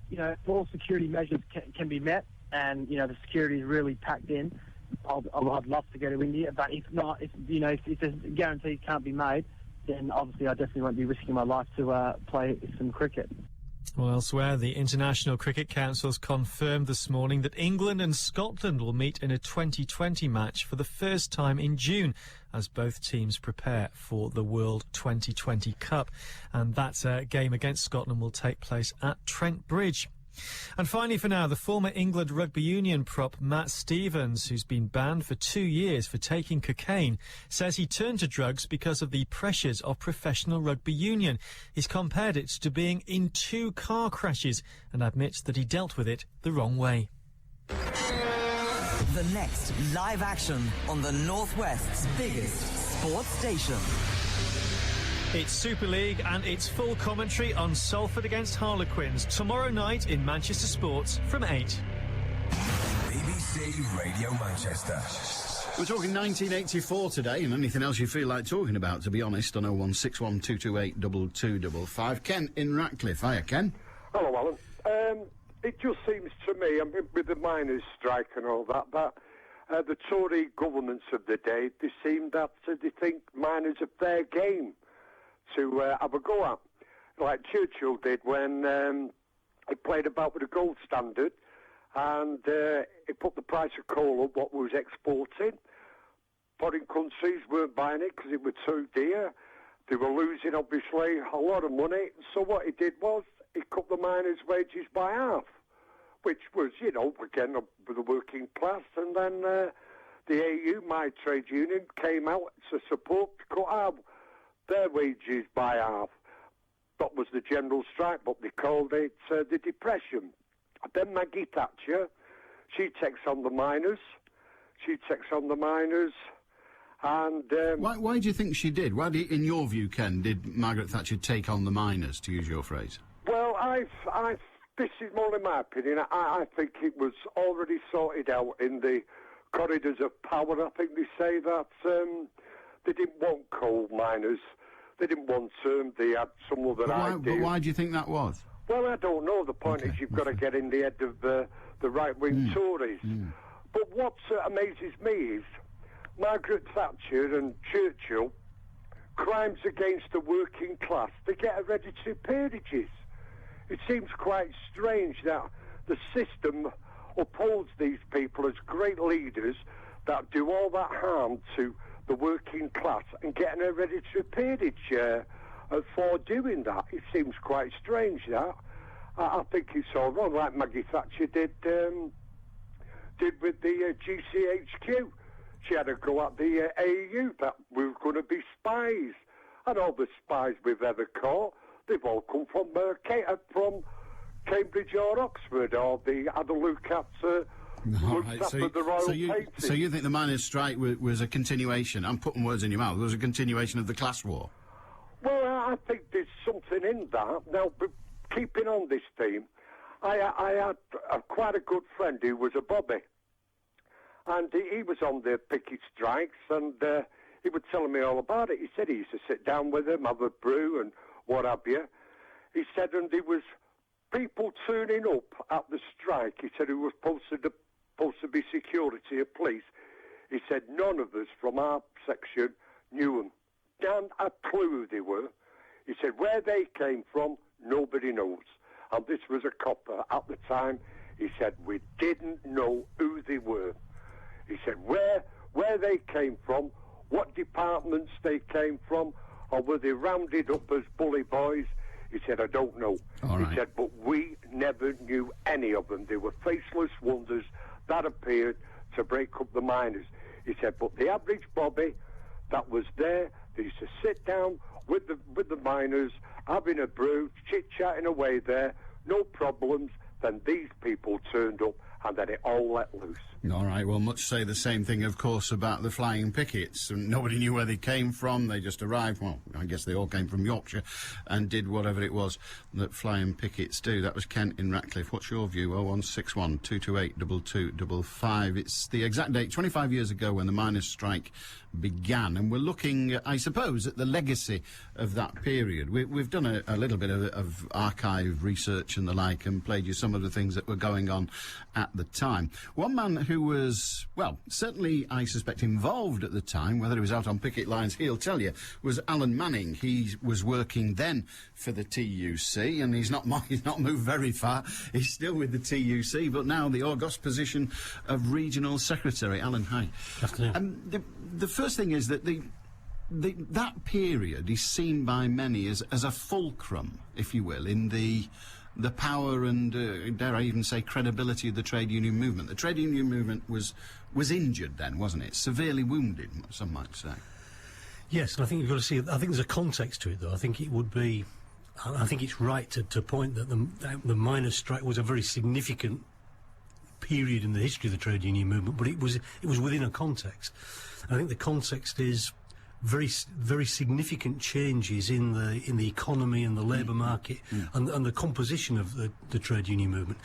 You know, if all security measures can be met, and, you know, the security is really packed in, I'd love to go to India, but if not, if the guarantees can't be made, then obviously I definitely won't be risking my life to play some cricket. Well, elsewhere, the International Cricket Council's confirmed this morning that England and Scotland will meet in a 2020 match for the first time in June, as both teams prepare for the World 2020 Cup. And that game against Scotland will take place at Trent Bridge. And finally, for now, the former England rugby union prop Matt Stevens, who's been banned for 2 years for taking cocaine, says he turned to drugs because of the pressures of professional rugby union. He's compared it to being in 2 car crashes and admits that he dealt with it the wrong way. The next live action on the Northwest's biggest sports station. It's Super League and it's full commentary on Salford against Harlequins tomorrow night in Manchester Sports from 8. BBC Radio Manchester. We're talking 1984 today, and anything else you feel like talking about, to be honest, on 0161228 2255. Ken in Ratcliffe. Hiya, Ken. Hello, Alan. It just seems to me, I mean, with the miners' strike and all that, the Tory governments of the day, they seem that they think miners are fair game to have a go at, like Churchill did when he played about with the gold standard, and he put the price of coal up what was exported. Foreign countries weren't buying it because it was too dear. They were losing, obviously, a lot of money. So what he did was he cut the miners' wages by half, which was, you know, again, the working class. And then the AU, my trade union, came out to support to cut out their wages by half. That was the general strike, but they called it the Depression. Then Maggie Thatcher, she takes on the miners. And why do you think she did? Why, in your view, Ken, did Margaret Thatcher take on the miners, to use your phrase? Well, this is more in my opinion. I think it was already sorted out in the corridors of power. I think they say that they didn't want coal miners. They didn't want they had some other ideas. But why do you think that was? Well, I don't know. The point is you've got to get in the head of the right-wing Tories. But what amazes me is Margaret Thatcher and Churchill, crimes against the working class, they get hereditary peerages. It seems quite strange that the system upholds these people as great leaders that do all that harm to the working class and get an hereditary peerage for doing that. It seems quite strange, that. I think it's all wrong, like Maggie Thatcher did with the GCHQ. She had a go at the AU that we were going to be spies. And all the spies we've ever caught, they've all come from Cambridge or Oxford, or they had a look at All looks right, after the Royal Painting. so you think the miners' strike was a continuation? I'm putting words in your mouth. It was a continuation of the class war. Well, I think there's something in that. Now, but keeping on this theme, I had quite a good friend who was a bobby. And he was on the picket strikes, and he was telling me all about it. He said he used to sit down with him, have a brew and what have you. He said, and there was people turning up at the strike. He said, who was supposed to be security or police. He said, none of us from our section knew them. Dan had a clue who they were. He said, where they came from, nobody knows. And this was a copper at the time. He said, we didn't know who they were. He said, where they came from, what departments they came from, or were they rounded up as bully boys? He said, I don't know. All right. He said, but we never knew any of them. They were faceless wonders that appeared to break up the miners. He said, but the average bobby that was there, they used to sit down with the miners, having a brew, chit-chatting away there, no problems. Then these people turned up, and then it all let loose. All right, well, much say the same thing, of course, about the flying pickets. Nobody knew where they came from. They just arrived. Well, I guess they all came from Yorkshire and did whatever it was that flying pickets do. That was Kent in Ratcliffe. What's your view? 0161 228 2255. It's the exact date, 25 years ago, when the miners' strike began, and we're looking, I suppose, at the legacy of that period. We've done a little bit of archive research and the like, and played you some of the things that were going on at the time. One man who was, well, certainly, I suspect, involved at the time, whether he was out on picket lines, he'll tell you, was Alan Manning. He was working then for the TUC, and he's not moved very far. He's still with the TUC, but now the august position of Regional Secretary. Alan, hi. Afternoon. The first thing is that that period is seen by many as a fulcrum, if you will, in the power and, dare I even say, credibility of the trade union movement. The trade union movement was injured then, wasn't it? Severely wounded, some might say. Yes, and I think you've got to see, I think there's a context to it, though. I think it's right to point that the miners' strike was a very significant period in the history of the trade union movement, but it was within a context. I think the context is very significant changes in the economy and the labour market and the composition of the trade union movement.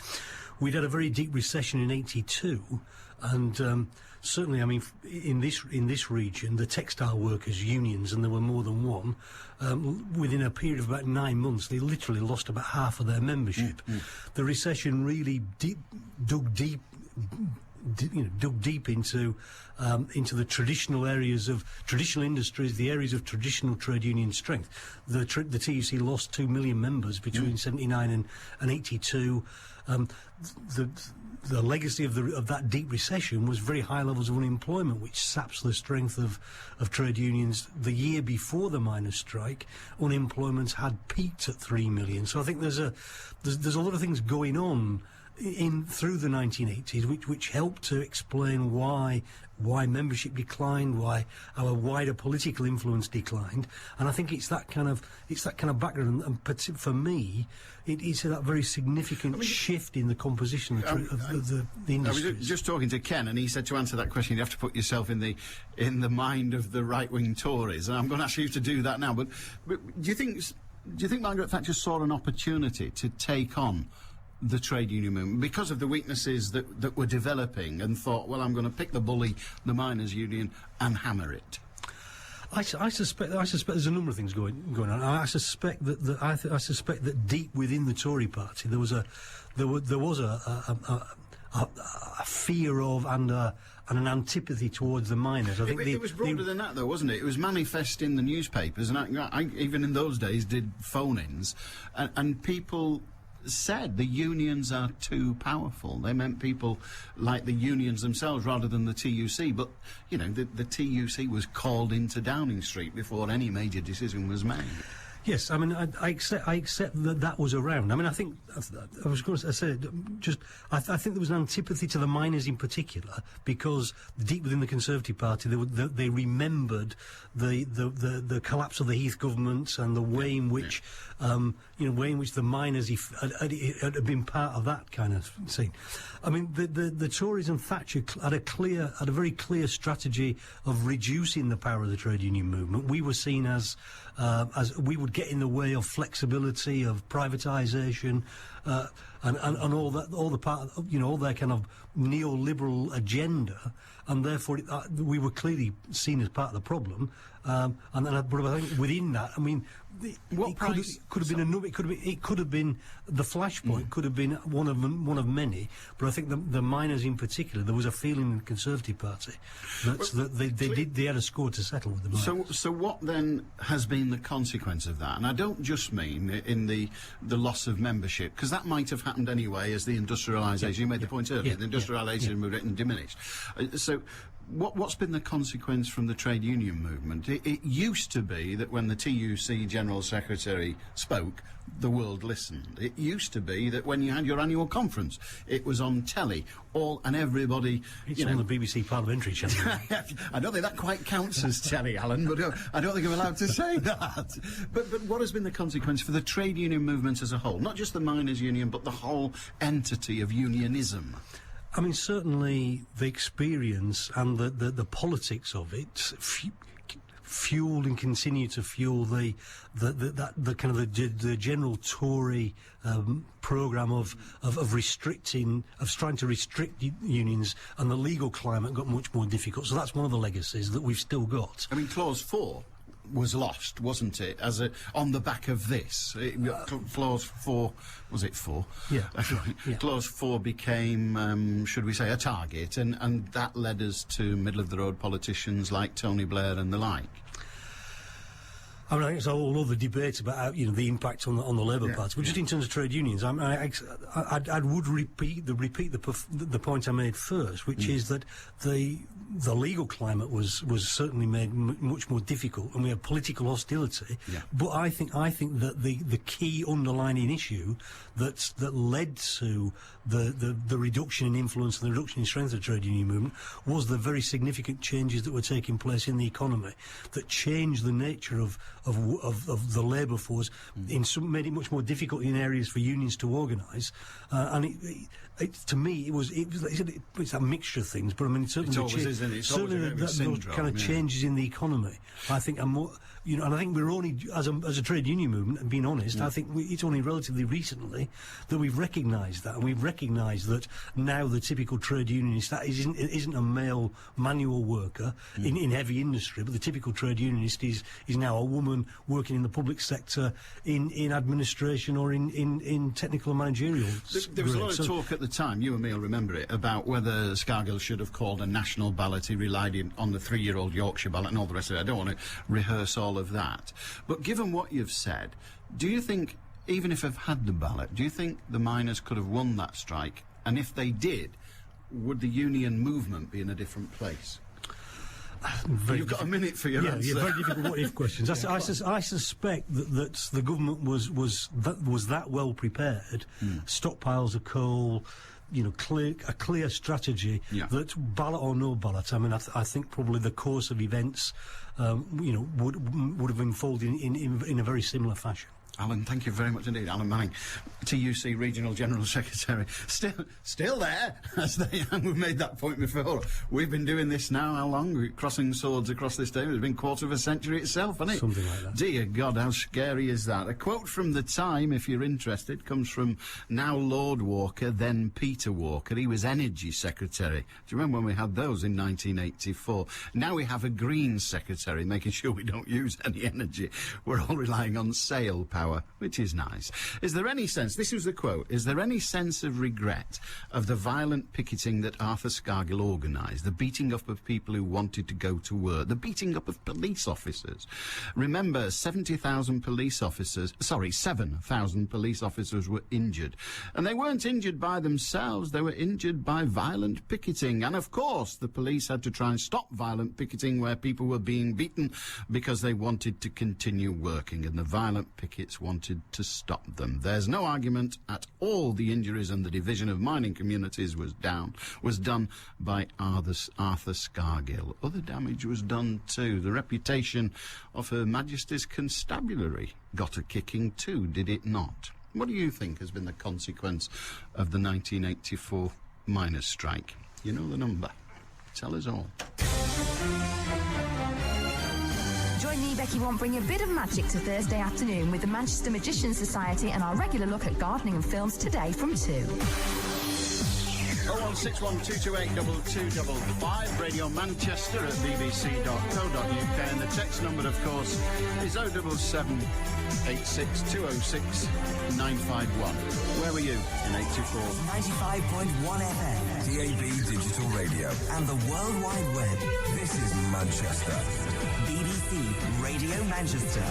We'd had a very deep recession in '82, and certainly, I mean, in this region, the textile workers' unions, and there were more than one, within a period of about 9 months, they literally lost about half of their membership. The recession really dug deep into the traditional areas of traditional industries, the areas of traditional trade union strength. The TUC lost 2 million members between '79 and '82. The legacy of that deep recession was very high levels of unemployment, which saps the strength of trade unions. The year before the miners' strike, unemployment had peaked at 3 million. So I think there's a lot of things going on through the 1980s, which helped to explain why membership declined, why our wider political influence declined, and I think it's that kind of background. And for me, it is that very significant shift in the composition of the industry. I was just talking to Ken, and he said to answer that question, you have to put yourself in the mind of the right-wing Tories, and I'm going to ask you to do that now. But do you think Margaret Thatcher saw an opportunity to take on the trade union movement because of the weaknesses that were developing, and thought, well, I'm going to pick the bully, the miners' union, and hammer it? I suspect there's a number of things going on. I suspect that deep within the Tory party there was a fear of and an antipathy towards the miners. I think it was broader than that, though, wasn't it? It was manifest in the newspapers, and I even in those days did phone-ins, and people said the unions are too powerful. They meant people like the unions themselves rather than the TUC. But, you know, the TUC was called into Downing Street before any major decision was made. Yes, I mean, I accept that was around. I mean, I think, I was going to say, I think there was an antipathy to the miners in particular, because deep within the Conservative Party, they remembered the collapse of the Heath government and the way in which, way in which the miners had been part of that kind of scene. I mean, the Tories and Thatcher had a very clear strategy of reducing the power of the trade union movement. We were seen as we would get in the way of flexibility, of privatisation, and all that, all the part, all their kind of neoliberal agenda, and therefore we were clearly seen as part of the problem. But I think within that, I mean, it could have been the flashpoint, could have been one of many. But I think the miners in particular, there was a feeling in the Conservative Party that they had a score to settle with the miners. So what then has been the consequence of that? And I don't just mean in the loss of membership, because that might have happened anyway as the industrialisation. You made the point earlier. The industrialisation movement and diminished. So. What's been the consequence from the trade union movement? It used to be that when the TUC General Secretary spoke, the world listened. It used to be that when you had your annual conference, it was on telly, and everybody... It's on the BBC Parliamentary channel. I don't think that quite counts as telly, Alan, but I don't think I'm allowed to say that. But what has been the consequence for the trade union movement as a whole? Not just the miners' union, but the whole entity of unionism. I mean, certainly the experience and the politics of it fueled and continue to fuel the kind of the general Tory programme of trying to restrict unions, and the legal climate got much more difficult. So that's one of the legacies that we've still got. I mean, Clause 4 was lost, wasn't it, on the back of this? Clause 4, was it 4? Yeah. Clause 4 became, should we say, a target, and that led us to middle-of-the-road politicians like Tony Blair and the like. I mean, I think it's a whole other debate about the impact on the Labour Party. But just in terms of trade unions, I would repeat the point I made first, which is that the legal climate was certainly made much more difficult, and we had political hostility. Yeah. But I think that the key underlining issue that led to the reduction in influence and the reduction in strength of the trade union movement was the very significant changes that were taking place in the economy that changed the nature of the labour force, made it much more difficult in areas for unions to organise, and to me it's a mixture of things. But I mean, certainly those kind of changes in the economy, I think, are more. And I think we're only, as a trade union movement, and being honest, I think it's only relatively recently that we've recognised that, and we've recognised that now the typical trade unionist isn't a male manual worker in heavy industry, but the typical trade unionist is now a woman working in the public sector, in administration or in technical and managerial. There was a lot of talk at the time, you and me will remember it, about whether Scargill should have called a national ballot. He relied on the 3-year-old Yorkshire ballot and all the rest of it. I don't want to rehearse all of that. But given what you've said, do you think, even if they've had the ballot, do you think the miners could have won that strike? And if they did, would the union movement be in a different place? You've got a minute for your answer. Very difficult what-if questions. I suspect that the government was that well prepared, stockpiles of coal, a clear strategy that ballot or no ballot. I mean, I think probably the course of events, would have unfolded in a very similar fashion. Alan, thank you very much indeed. Alan Manning, TUC Regional General Secretary. Still there, we've made that point before. We've been doing this now, how long? We're crossing swords across this day. It's been a quarter of a century itself, hasn't it? Something like that. Dear God, how scary is that? A quote from The Time, if you're interested, comes from now Lord Walker, then Peter Walker. He was Energy Secretary. Do you remember when we had those in 1984? Now we have a Green Secretary, making sure we don't use any energy. We're all relying on sail power. power, which is nice. Is there any sense, this was the quote, is there any sense of regret of the violent picketing that Arthur Scargill organised, the beating up of people who wanted to go to work, the beating up of police officers? Remember, 7,000 police officers were injured. And they weren't injured by themselves, they were injured by violent picketing. And of course, the police had to try and stop violent picketing where people were being beaten because they wanted to continue working, and the violent pickets wanted to stop them. There's no argument at all the injuries and the division of mining communities was done by Arthur Scargill. Other damage was done too. The reputation of Her Majesty's Constabulary got a kicking too, did it not? What do you think has been the consequence of the 1984 miners' strike? You know the number. Tell us all. Join me, Becky Won't, bring a bit of magic to Thursday afternoon with the Manchester Magicians Society and our regular look at gardening and films today from 2. 01612282255, Radio Manchester at bbc.co.uk, and the text number, of course, is 077 86 206 951. Where were you in 84? 95.1 FM, DAB Digital Radio, and the World Wide Web. This is Manchester. BBC Radio Manchester.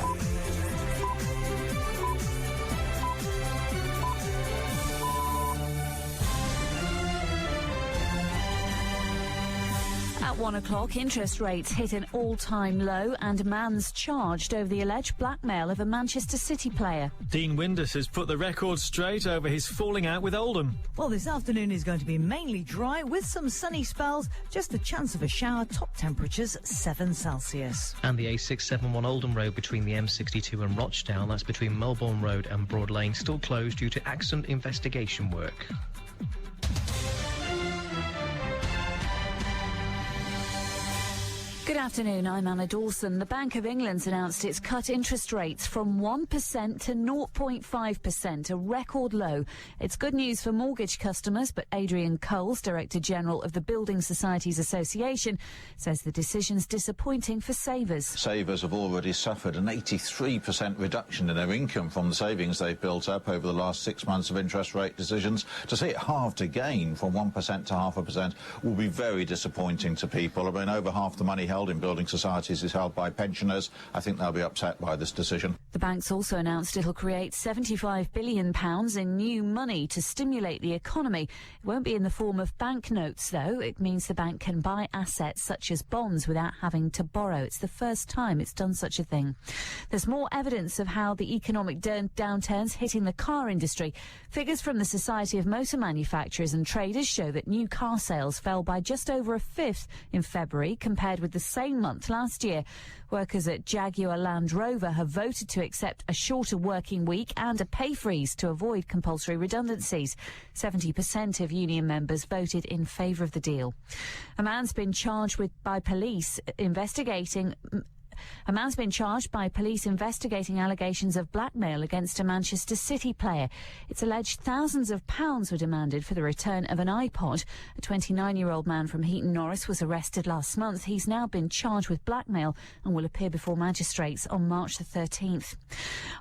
At 1 o'clock, interest rates hit an all-time low and a man's charged over the alleged blackmail of a Manchester City player. Dean Windus has put the record straight over his falling out with Oldham. Well, this afternoon is going to be mainly dry with some sunny spells, just the chance of a shower, top temperatures 7 Celsius. And the A671 Oldham Road between the M62 and Rochdale, that's between Melbourne Road and Broad Lane, still closed due to accident investigation work. Good afternoon, I'm Anna Dawson. The Bank of England's announced it's cut interest rates from 1% to 0.5%, a record low. It's good news for mortgage customers, but Adrian Coles, Director General of the Building Societies Association, says the decision's disappointing for savers. Savers have already suffered an 83% reduction in their income from the savings they've built up over the last 6 months of interest rate decisions. To see it halved again from 1% to 0.5% will be very disappointing to people. I mean, over half the money held in building societies is held by pensioners. I think they'll be upset by this decision. The bank's also announced it'll create £75 billion in new money to stimulate the economy. It won't be in the form of banknotes, though. It means the bank can buy assets such as bonds without having to borrow. It's the first time it's done such a thing. There's more evidence of how the economic downturn's hitting the car industry. Figures from the Society of Motor Manufacturers and Traders show that new car sales fell by just over a fifth in February compared with the same month last year. Workers at Jaguar Land Rover have voted to accept a shorter working week and a pay freeze to avoid compulsory redundancies. 70% of union members voted in favour of the deal. A man's been charged by police investigating allegations of blackmail against a Manchester City player. It's alleged thousands of pounds were demanded for the return of an iPod. A 29-year-old man from Heaton Norris was arrested last month. He's now been charged with blackmail and will appear before magistrates on March the 13th.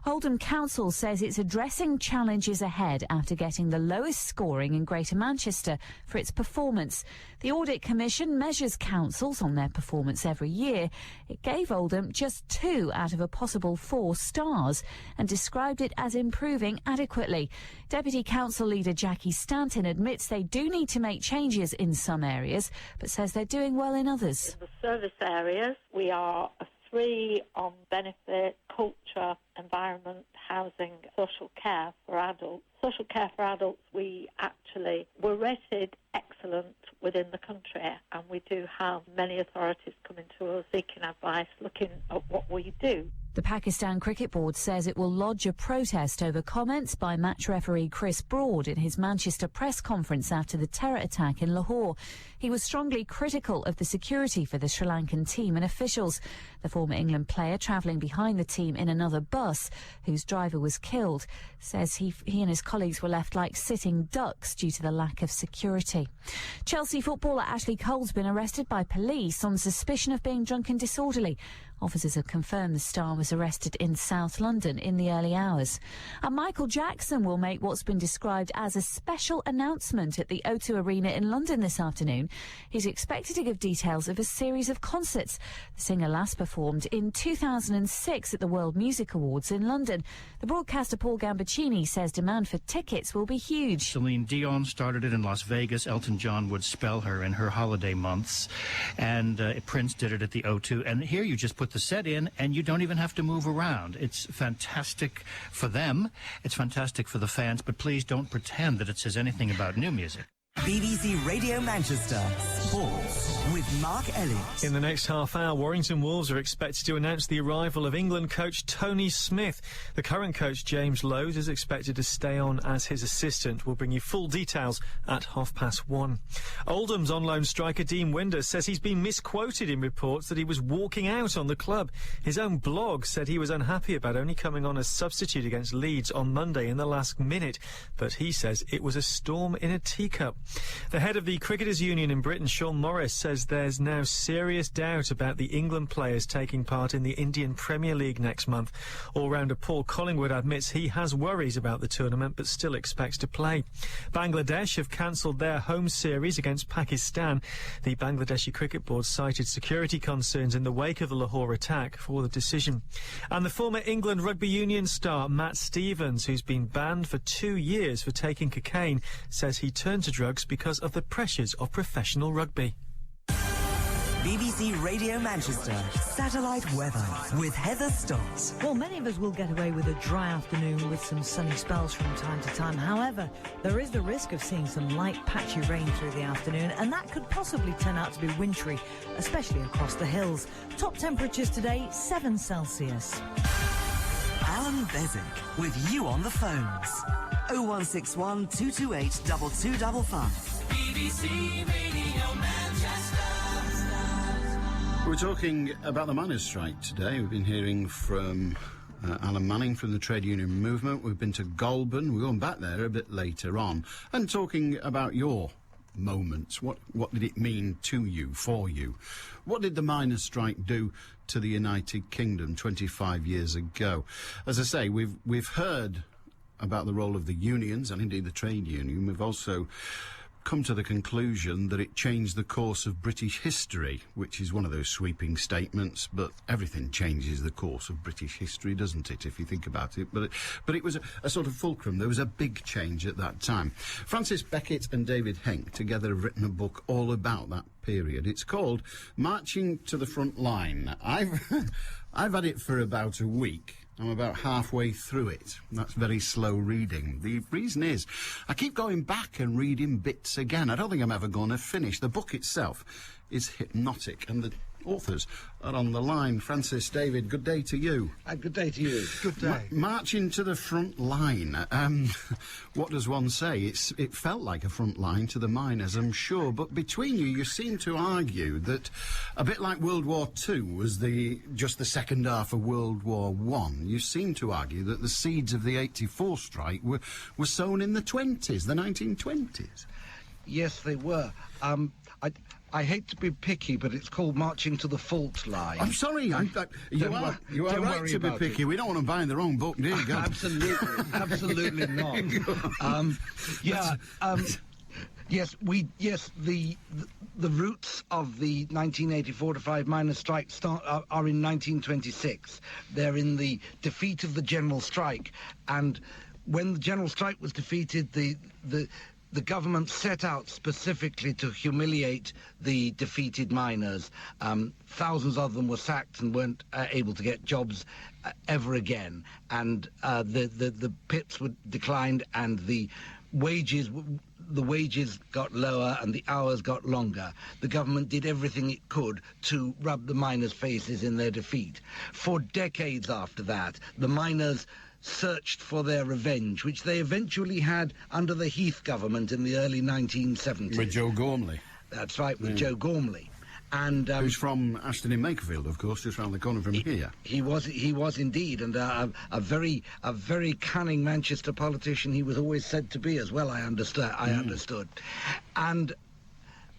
Oldham Council says it's addressing challenges ahead after getting the lowest scoring in Greater Manchester for its performance. The Audit Commission measures councils on their performance every year. It gave Oldham just 2 out of a possible 4 stars and described it as improving adequately. Deputy Council Leader Jackie Stanton admits they do need to make changes in some areas, but says they're doing well in others. In the service areas, we are a 3 on benefit, culture, environment, housing, social care for adults. Social care for adults, we actually were rated excellent within the country, and we do have many authorities coming to us seeking advice, looking at what we do. The Pakistan Cricket Board says it will lodge a protest over comments by match referee Chris Broad in his Manchester press conference after the terror attack in Lahore. He was strongly critical of the security for the Sri Lankan team and officials. The former England player, travelling behind the team in another bus, whose driver was killed, says he and his colleagues were left like sitting ducks due to the lack of security. Chelsea footballer Ashley Cole's been arrested by police on suspicion of being drunk and disorderly. Officers have confirmed the star was arrested in South London in the early hours. And Michael Jackson will make what's been described as a special announcement at the O2 Arena in London this afternoon. He's expected to give details of a series of concerts. The singer last performed in 2006 at the World Music Awards in London. The broadcaster Paul Gambaccini says demand for tickets will be huge. Celine Dion started it in Las Vegas. Elton John would spell her in her holiday months. And Prince did it at the O2. And here you just put the set in and you don't even have to move around. It's fantastic for them. It's fantastic for the fans. But please don't pretend that it says anything about new music. BBC Radio Manchester Sports with Mark Elliott. In the next half hour, Warrington Wolves are expected to announce the arrival of England coach Tony Smith. The current coach James Lowe is expected to stay on as his assistant. We'll bring you full details at 1:30. Oldham's on-loan striker Dean Winder says he's been misquoted in reports that he was walking out on the club. His own blog said he was unhappy about only coming on as substitute against Leeds on Monday in the last minute, but he says it was a storm in a teacup. The head of the Cricketers' Union in Britain, Sean Morris, says there's now serious doubt about the England players taking part in the Indian Premier League next month. All-rounder Paul Collingwood admits he has worries about the tournament but still expects to play. Bangladesh have cancelled their home series against Pakistan. The Bangladeshi Cricket Board cited security concerns in the wake of the Lahore attack for the decision. And the former England rugby union star Matt Stevens, who's been banned for 2 years for taking cocaine, says he turned to drugs because of the pressures of professional rugby. BBC Radio Manchester satellite weather with Heather Stott. Well, many of us will get away with a dry afternoon with some sunny spells from time to time. However, there is the risk of seeing some light patchy rain through the afternoon, and that could possibly turn out to be wintry, especially across the hills. Top temperatures today, 7 Celsius. Allan Beswick with you on the phones. 0161 228 2255. BBC Radio Manchester. We're talking about the miners' strike today. We've been hearing from Alan Manning from the trade union movement. We've been to Goulburn. We're going back there a bit later on and talking about your moments. What did it mean to you, for you? What did the miners' strike do to the United Kingdom 25 years ago? As I say, we've heard about the role of the unions and indeed the trade union. We've also come to the conclusion that it changed the course of British history, which is one of those sweeping statements, but everything changes the course of British history, doesn't it, if you think about it? But it was a sort of fulcrum. There was a big change at that time. Francis Beckett and David Henk together have written a book all about that period. It's called Marching to the Front Line. I've had it for about a week. I'm about halfway through it. That's very slow reading. The reason is I keep going back and reading bits again. I don't think I'm ever going to finish. The book itself is hypnotic, and the authors are on the line. Francis, David, good day to you. Good day to you. Good day. Marching to the front line. What does one say? It felt like a front line to the miners, I'm sure. But between you seem to argue that a bit like World War II was just the second half of World War I. You seem to argue that the seeds of the 84 strike were sown in the 20s, the 1920s. Yes, they were. I hate to be picky, but it's called Marching to the Fault Line. I'm sorry. You are right to be picky. We don't want to buy the wrong book, do you? Absolutely not. Yes, the roots of the 1984-5 miners' strike are in 1926. They're in the defeat of the general strike, and when the general strike was defeated, the government set out specifically to humiliate the defeated miners. Thousands of them were sacked and weren't able to get jobs ever again. And the pits were declined, and the wages got lower and the hours got longer. The government did everything it could to rub the miners' faces in their defeat. For decades after that, the miners searched for their revenge, which they eventually had under the Heath government in the early 1970s. With Joe Gormley. That's right, with Joe Gormley. And who's from Ashton in Makerfield, of course, just round the corner from here. He was indeed, and a very cunning Manchester politician he was always said to be as well, I understood. And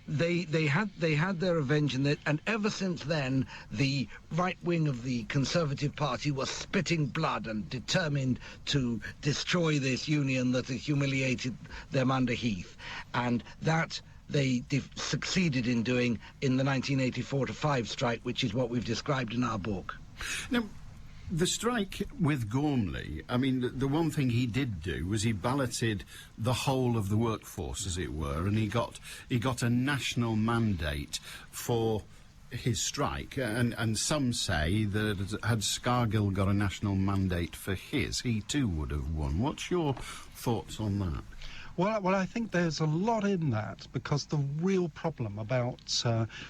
they had their revenge, and ever since then, the right wing of the Conservative Party was spitting blood and determined to destroy this union that had humiliated them under Heath, and that they succeeded in doing in the 1984-5 strike, which is what we've described in our book. Now, the strike with Gormley, I mean, the one thing he did do was he balloted the whole of the workforce, as it were, and he got a national mandate for his strike, and some say that had Scargill got a national mandate for his, he too would have won. What's your thoughts on that? Well, I think there's a lot in that, because the real problem about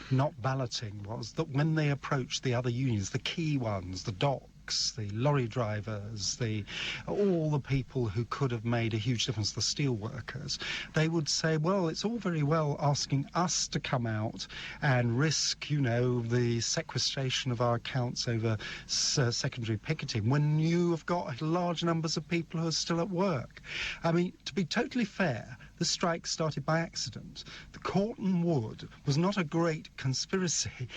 not balloting was that when they approached the other unions, the key ones, the docks, the lorry drivers, all the people who could have made a huge difference, the steel workers, they would say, well, it's all very well asking us to come out and risk, the sequestration of our accounts over secondary picketing when you have got large numbers of people who are still at work. I mean, to be totally fair, the strike started by accident. The Corton Wood was not a great conspiracy.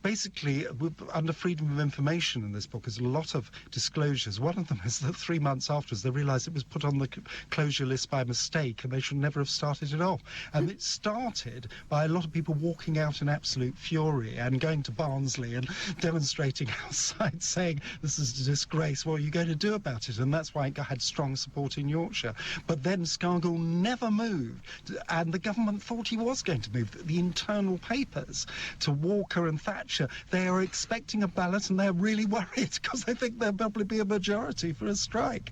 Basically, under freedom of information in this book, there's a lot of disclosures. One of them is that 3 months afterwards, they realised it was put on the closure list by mistake, and they should never have started it off. And it started by a lot of people walking out in absolute fury and going to Barnsley and demonstrating outside, saying, this is a disgrace, what are you going to do about it? And that's why it had strong support in Yorkshire. But then Scargill never moved, and the government thought he was going to move. The internal papers to Walker and Thatcher, they are expecting a ballot, and they're really worried because they think there'll probably be a majority for a strike.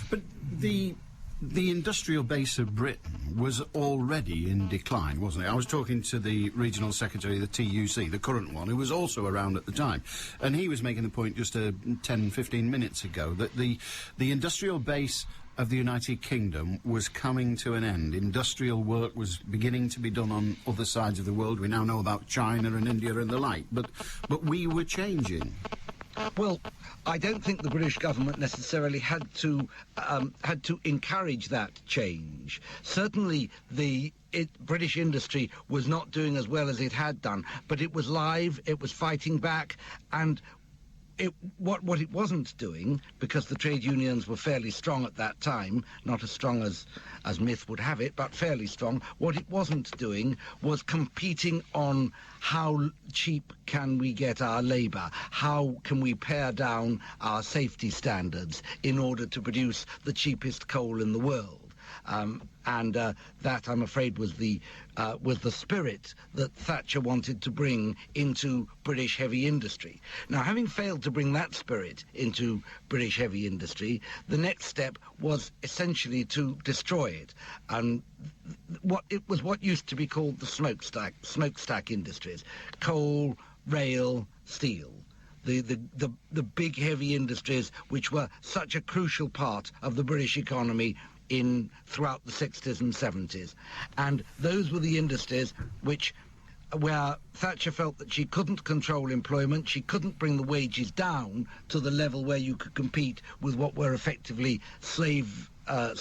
But the industrial base of Britain was already in decline, wasn't it? I was talking to the regional secretary of the TUC, the current one, who was also around at the time, and he was making the point just 10-15 minutes ago that the industrial base of the United Kingdom was coming to an end. Industrial work was beginning to be done on other sides of the world. We now know about China and India and the like, but we were changing. Well, I don't think the British government necessarily had to encourage that change. Certainly, British industry was not doing as well as it had done, but it was live, it was fighting back, and what it wasn't doing, because the trade unions were fairly strong at that time, not as strong as myth would have it, but fairly strong, what it wasn't doing was competing on how cheap can we get our labour, how can we pare down our safety standards in order to produce the cheapest coal in the world. That, I'm afraid, was the spirit that Thatcher wanted to bring into British heavy industry. Now, having failed to bring that spirit into British heavy industry, the next step was essentially to destroy it. And what used to be called the smokestack industries: coal, rail, steel. The big heavy industries which were such a crucial part of the British economy throughout the 60s and 70s. And those were the industries where Thatcher felt that she couldn't control employment, she couldn't bring the wages down to the level where you could compete with what were effectively slave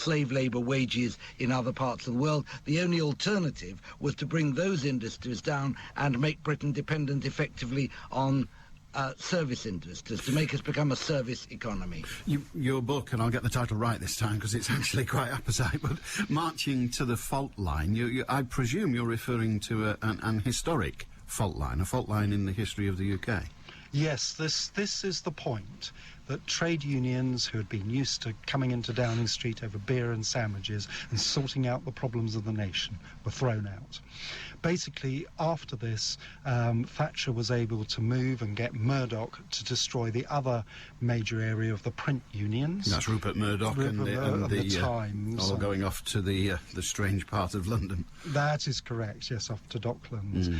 labour wages in other parts of the world. The only alternative was to bring those industries down and make Britain dependent effectively on service industries, to make us become a service economy. Your book, and I'll get the title right this time because it's actually quite apposite, but Marching to the Fault Line, I presume you're referring to an historic fault line, a fault line in the history of the UK. Yes, this is the point, that trade unions who had been used to coming into Downing Street over beer and sandwiches and sorting out the problems of the nation were thrown out. Basically, after this, Thatcher was able to move and get Murdoch to destroy the other major area of the print unions. That's Rupert Murdoch and the Times. All going off to the strange part of London. That is correct, yes, off to Docklands.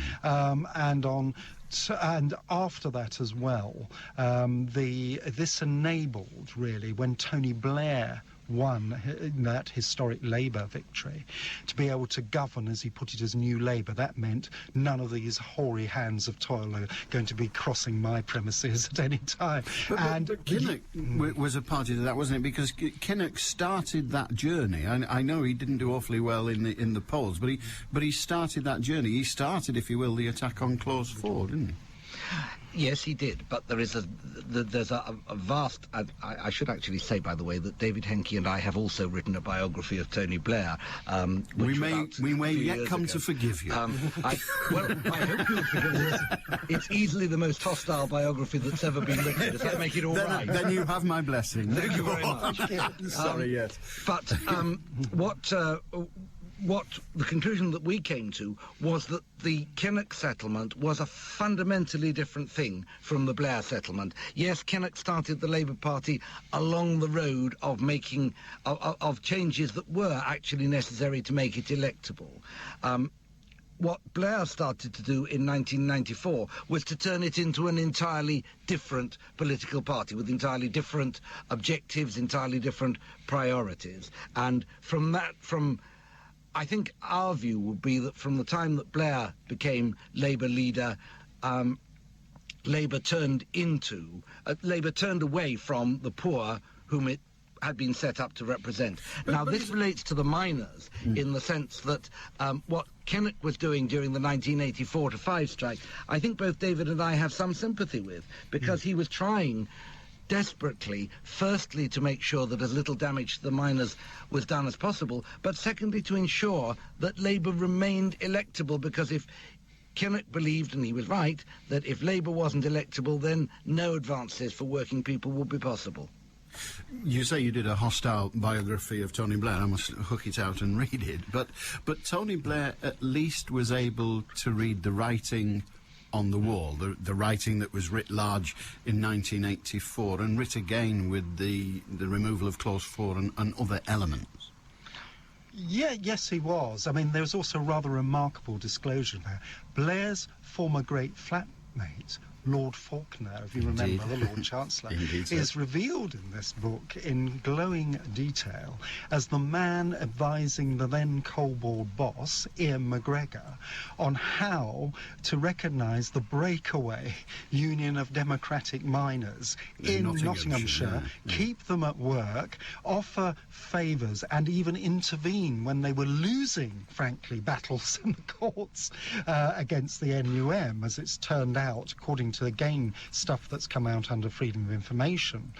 And after that as well, this enabled, really, when Tony Blair won that historic Labour victory, to be able to govern, as he put it, as New Labour. That meant none of these hoary hands of toil are going to be crossing my premises at any time. But Kinnock was a party to that, wasn't it? Because Kinnock started that journey. I know he didn't do awfully well in the polls, but he started that journey. He started, if you will, the attack on Clause 4, didn't he? Yes, he did, but there's a vast... I should actually say, by the way, that David Henke and I have also written a biography of Tony Blair. We may yet come to forgive you. I hope you'll forgive us. It's easily the most hostile biography that's ever been written. Does that make it all right? Then you have my blessing. Thank you very much. Sorry, yes. But what the conclusion that we came to was that the Kinnock settlement was a fundamentally different thing from the Blair settlement. Yes, Kinnock started the Labour Party along the road of making of changes that were actually necessary to make it electable. What Blair started to do in 1994 was to turn it into an entirely different political party with entirely different objectives, entirely different priorities. And I think our view would be that from the time that Blair became Labour leader, Labour turned away from the poor whom it had been set up to represent. Now, this relates to the miners in the sense that what Kinnock was doing during the 1984-5 strike, I think both David and I have some sympathy with, because he was trying desperately, firstly, to make sure that as little damage to the miners was done as possible, but secondly, to ensure that Labour remained electable, because if Kinnock believed, and he was right, that if Labour wasn't electable, then no advances for working people would be possible. You say you did a hostile biography of Tony Blair. I must hook it out and read it. But Tony Blair at least was able to read the writing on the wall, the writing that was writ large in 1984 and writ again with the removal of Clause 4 and other elements. Yes, he was. I mean, there was also a rather remarkable disclosure there. Blair's former great flatmate, Lord Faulkner, if you remember, the Lord Chancellor, is revealed in this book in glowing detail as the man advising the then Coal Board boss, Ian McGregor, on how to recognise the breakaway Union of Democratic Miners in Nottinghamshire, keep them at work, offer favours and even intervene when they were losing, frankly, battles in the courts against the NUM, as it's turned out, according to again stuff that's come out under Freedom of Information,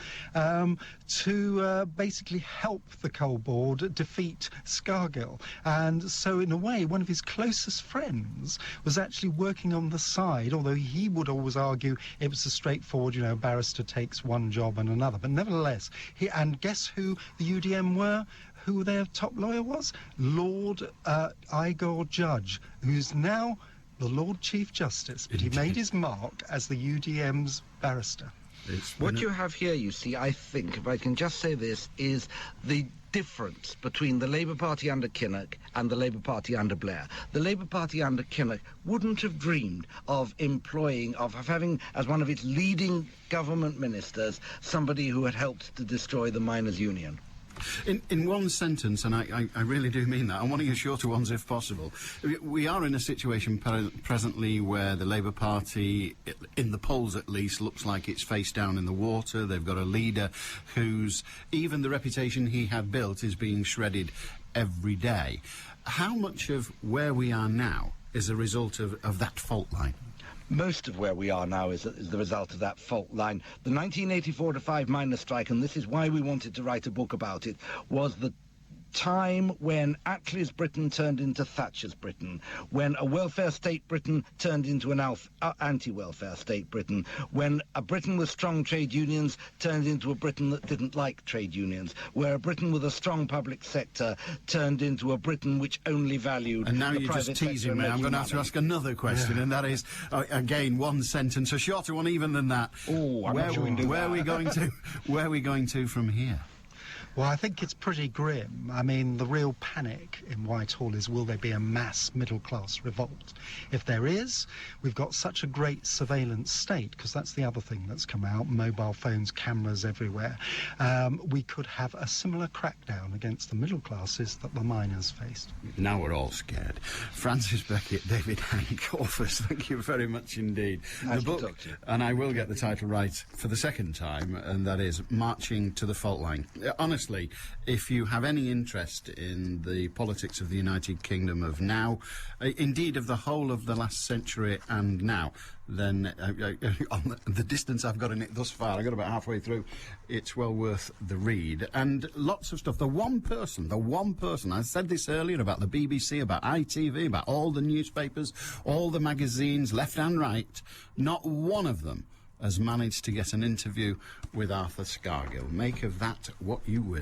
to basically help the Coal Board defeat Scargill. And so in a way one of his closest friends was actually working on the side, although he would always argue it was a straightforward, a barrister takes one job and another, but nevertheless and guess who the UDM were? Who their top lawyer was? Lord Igor Judge, who's now the Lord Chief Justice, but he made his mark as the UDM's barrister. What you have here, you see, I think, if I can just say this, is the difference between the Labour Party under Kinnock and the Labour Party under Blair. The Labour Party under Kinnock wouldn't have dreamed of having as one of its leading government ministers somebody who had helped to destroy the miners' union. In one sentence, and I really do mean that, I want to use shorter ones if possible, we are in a situation presently where the Labour Party, in the polls at least, looks like it's face down in the water. They've got a leader whose, even the reputation he had built is being shredded every day. How much of where we are now is a result of that fault line? Most of where we are now is the result of that fault line. The 1984-5 miners' strike, and this is why we wanted to write a book about it, was the time when Attlee's Britain turned into Thatcher's Britain, when a welfare state Britain turned into an anti-welfare state Britain, when a Britain with strong trade unions turned into a Britain that didn't like trade unions, where a Britain with a strong public sector turned into a Britain which only valued and now the you're private just teasing sector. me. I'm going to have to ask another question, and that is, again, one sentence, a shorter one even than that. Oh, where are we going to from here? Well, I think it's pretty grim. I mean, the real panic in Whitehall is, will there be a mass middle-class revolt? If there is, we've got such a great surveillance state, because that's the other thing that's come out, mobile phones, cameras everywhere. We could have a similar crackdown against the middle classes that the miners faced. Now we're all scared. Francis Beckett, David Hank, authors, thank you very much indeed. Nice The to book, talk to you. and I will get the title right for the second time, and that is Marching to the Fault Line. Honestly, if you have any interest in the politics of the United Kingdom of now, indeed of the whole of the last century and now, then on the distance I've got in it thus far, I got about halfway through, it's well worth the read. And lots of stuff. The one person, I said this earlier about the BBC, about ITV, about all the newspapers, all the magazines, left and right, not one of them has managed to get an interview with Arthur Scargill. Make of that what you will.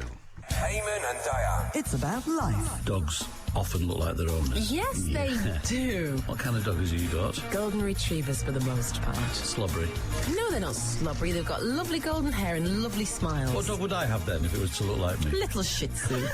Eamon and Diane. It's about life. Dogs often look like their owners. Yes, they do. What kind of dog has you got? Golden retrievers for the most part. Slobbery. No, they're not slobbery. They've got lovely golden hair and lovely smiles. What dog would I have then if it was to look like me? Little Shih Tzu.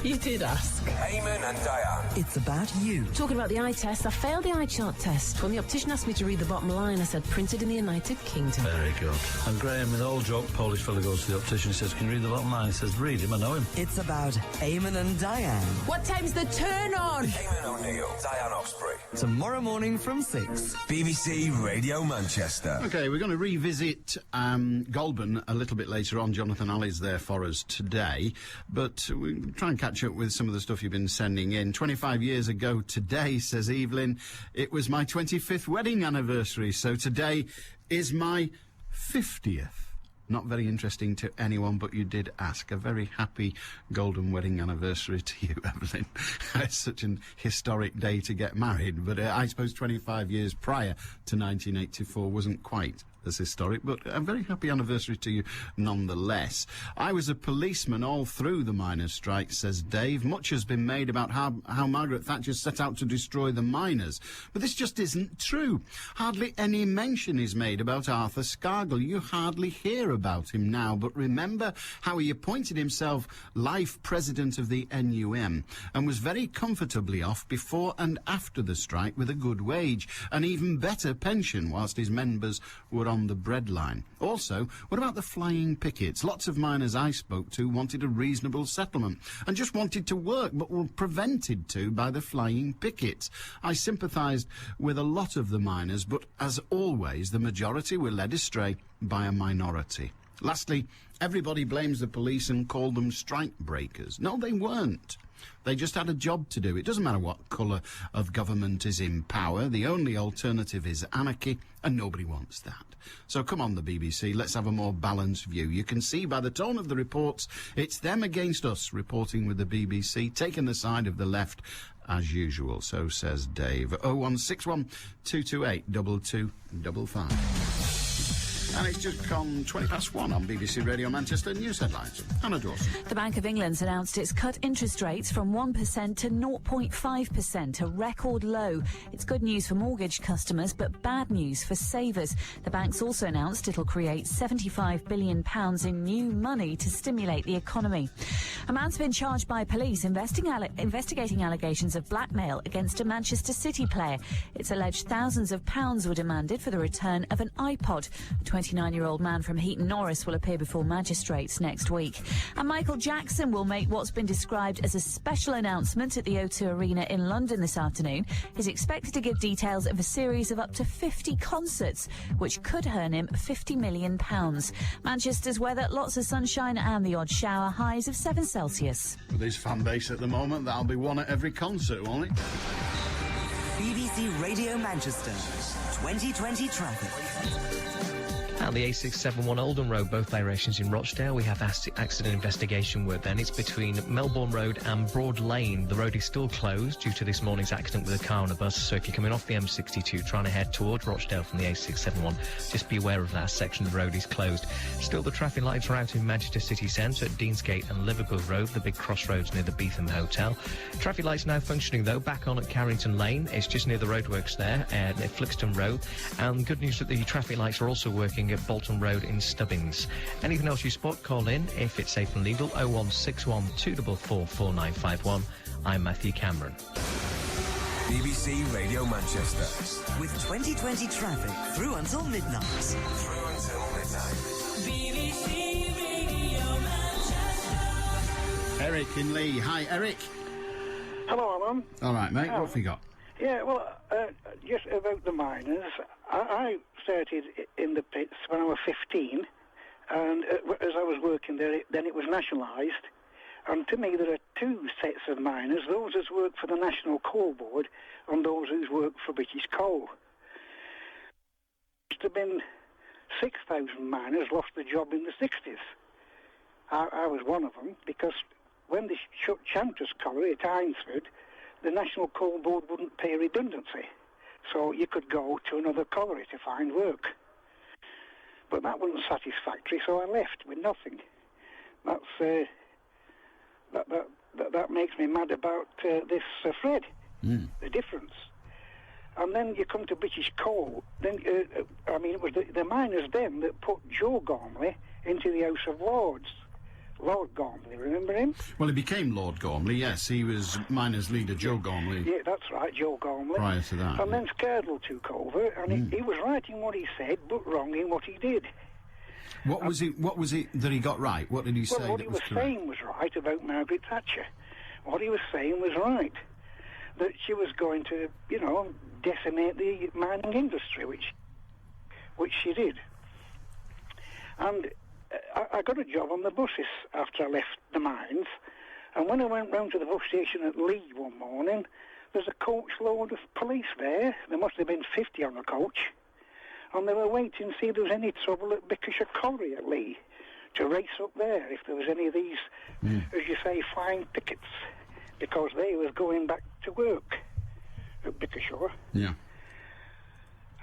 You did ask. Eamon and Diane. It's about you. Talking about the eye test, I failed the eye chart test. When the optician asked me to read the bottom line, I said printed in the United Kingdom. Very good. And Graham, with all joke, Polish fella goes to the optician, he says, can you read the bottom line? He says, read him, I know him. It's about Eamon and Diane. What time's the turn on? Eamon O'Neill, Diane Osprey. Tomorrow morning from 6. BBC Radio Manchester. OK, we're going to revisit Goulburn a little bit later on. Jonathan Alley's there for us today. But we'll try and catch up with some of the stuff you've been sending in. 25 years ago today, says Evelyn, it was my 25th wedding anniversary. So today is my 50th. Not very interesting to anyone, but you did ask. A very happy golden wedding anniversary to you, Evelyn. It's such an historic day to get married, but I suppose 25 years prior to 1984 wasn't quite as historic, but a very happy anniversary to you nonetheless. I was a policeman all through the miners' strike, says Dave. Much has been made about how Margaret Thatcher set out to destroy the miners, but this just isn't true. Hardly any mention is made about Arthur Scargill. You hardly hear about him now, but remember how he appointed himself life president of the NUM and was very comfortably off before and after the strike with a good wage, an even better pension whilst his members were on the breadline. Also, what about the flying pickets? Lots of miners I spoke to wanted a reasonable settlement and just wanted to work, but were prevented to by the flying pickets. I sympathised with a lot of the miners, but as always, the majority were led astray by a minority. Lastly, everybody blames the police and called them strike breakers. No, they weren't. They just had a job to do. It doesn't matter what colour of government is in power. The only alternative is anarchy, and nobody wants that. So come on, the BBC, let's have a more balanced view. You can see by the tone of the reports, it's them against us reporting with the BBC, taking the side of the left as usual. So says Dave. 0161 228 2255. And it's just gone 1:20 on BBC Radio Manchester News Headlines. Hannah Dawson. The Bank of England's announced it's cut interest rates from 1% to 0.5%, a record low. It's good news for mortgage customers, but bad news for savers. The bank's also announced it'll create £75 billion in new money to stimulate the economy. A man's been charged by police investigating allegations of blackmail against a Manchester City player. It's alleged thousands of pounds were demanded for the return of an iPod. A 29-year-old man from Heaton Norris will appear before magistrates next week. And Michael Jackson will make what's been described as a special announcement at the O2 Arena in London this afternoon. He's expected to give details of a series of up to 50 concerts, which could earn him £50 million. Manchester's weather, lots of sunshine and the odd shower, highs of 7 Celsius. With his fan base at the moment, that'll be one at every concert, won't it? BBC Radio Manchester 2020 traffic. At the A671 Oldham Road, both directions in Rochdale, we have accident investigation work then. It's between Melbourne Road and Broad Lane. The road is still closed due to this morning's accident with a car and a bus, so if you're coming off the M62 trying to head towards Rochdale from the A671, just be aware of that section of the road is closed. Still, the traffic lights are out in Manchester City Centre at Deansgate and Liverpool Road, the big crossroads near the Beetham Hotel. Traffic lights now functioning, though, back on at Carrington Lane. It's just near the roadworks there, near Flixton Road. And good news that the traffic lights are also working working at Bolton Road in Stubbins. Anything else you spot, call in if it's safe and legal. 0161 244 4951. I'm Matthew Cameron. BBC Radio Manchester. With 2020 traffic through until midnight. BBC Radio Manchester. Eric in Lee. Hi, Eric. Hello, Alan. All right, mate. What have you got? Yeah, well, just about the miners. I started in the pits when I was 15, and as I was working there, then it was nationalised. And to me, there are two sets of miners, those who work for the National Coal Board and those who work for British Coal. There have been 6,000 miners lost their job in the 60s. I was one of them, because when they shut Chanters Colliery at Ainsford, the National Coal Board wouldn't pay redundancy. So you could go to another colliery to find work. But that wasn't satisfactory, so I left with nothing. That's... That makes me mad about this Fred, the difference. And then you come to British Coal, then, it was the miners then that put Joe Gormley into the House of Lords. Lord Gormley, remember him? Well, he became Lord Gormley, yes. He was miners' leader, Joe Gormley. Yeah, that's right, Joe Gormley. Prior to that. And then Scardle took over, and he was right in what he said, but wrong in what he did. What was it that he got right? What did he say? Well, what he was saying was right about Margaret Thatcher. What he was saying was right. That she was going to, decimate the mining industry, which she did. And I got a job on the buses after I left the mines. And when I went round to the bus station at Lee one morning, there's a coach load of police there. There must have been 50 on the coach. And they were waiting to see if there was any trouble at Bickershire Colliery at Lee, to race up there if there was any of these, as you say, flying pickets, because they was going back to work at Bickershire. Yeah.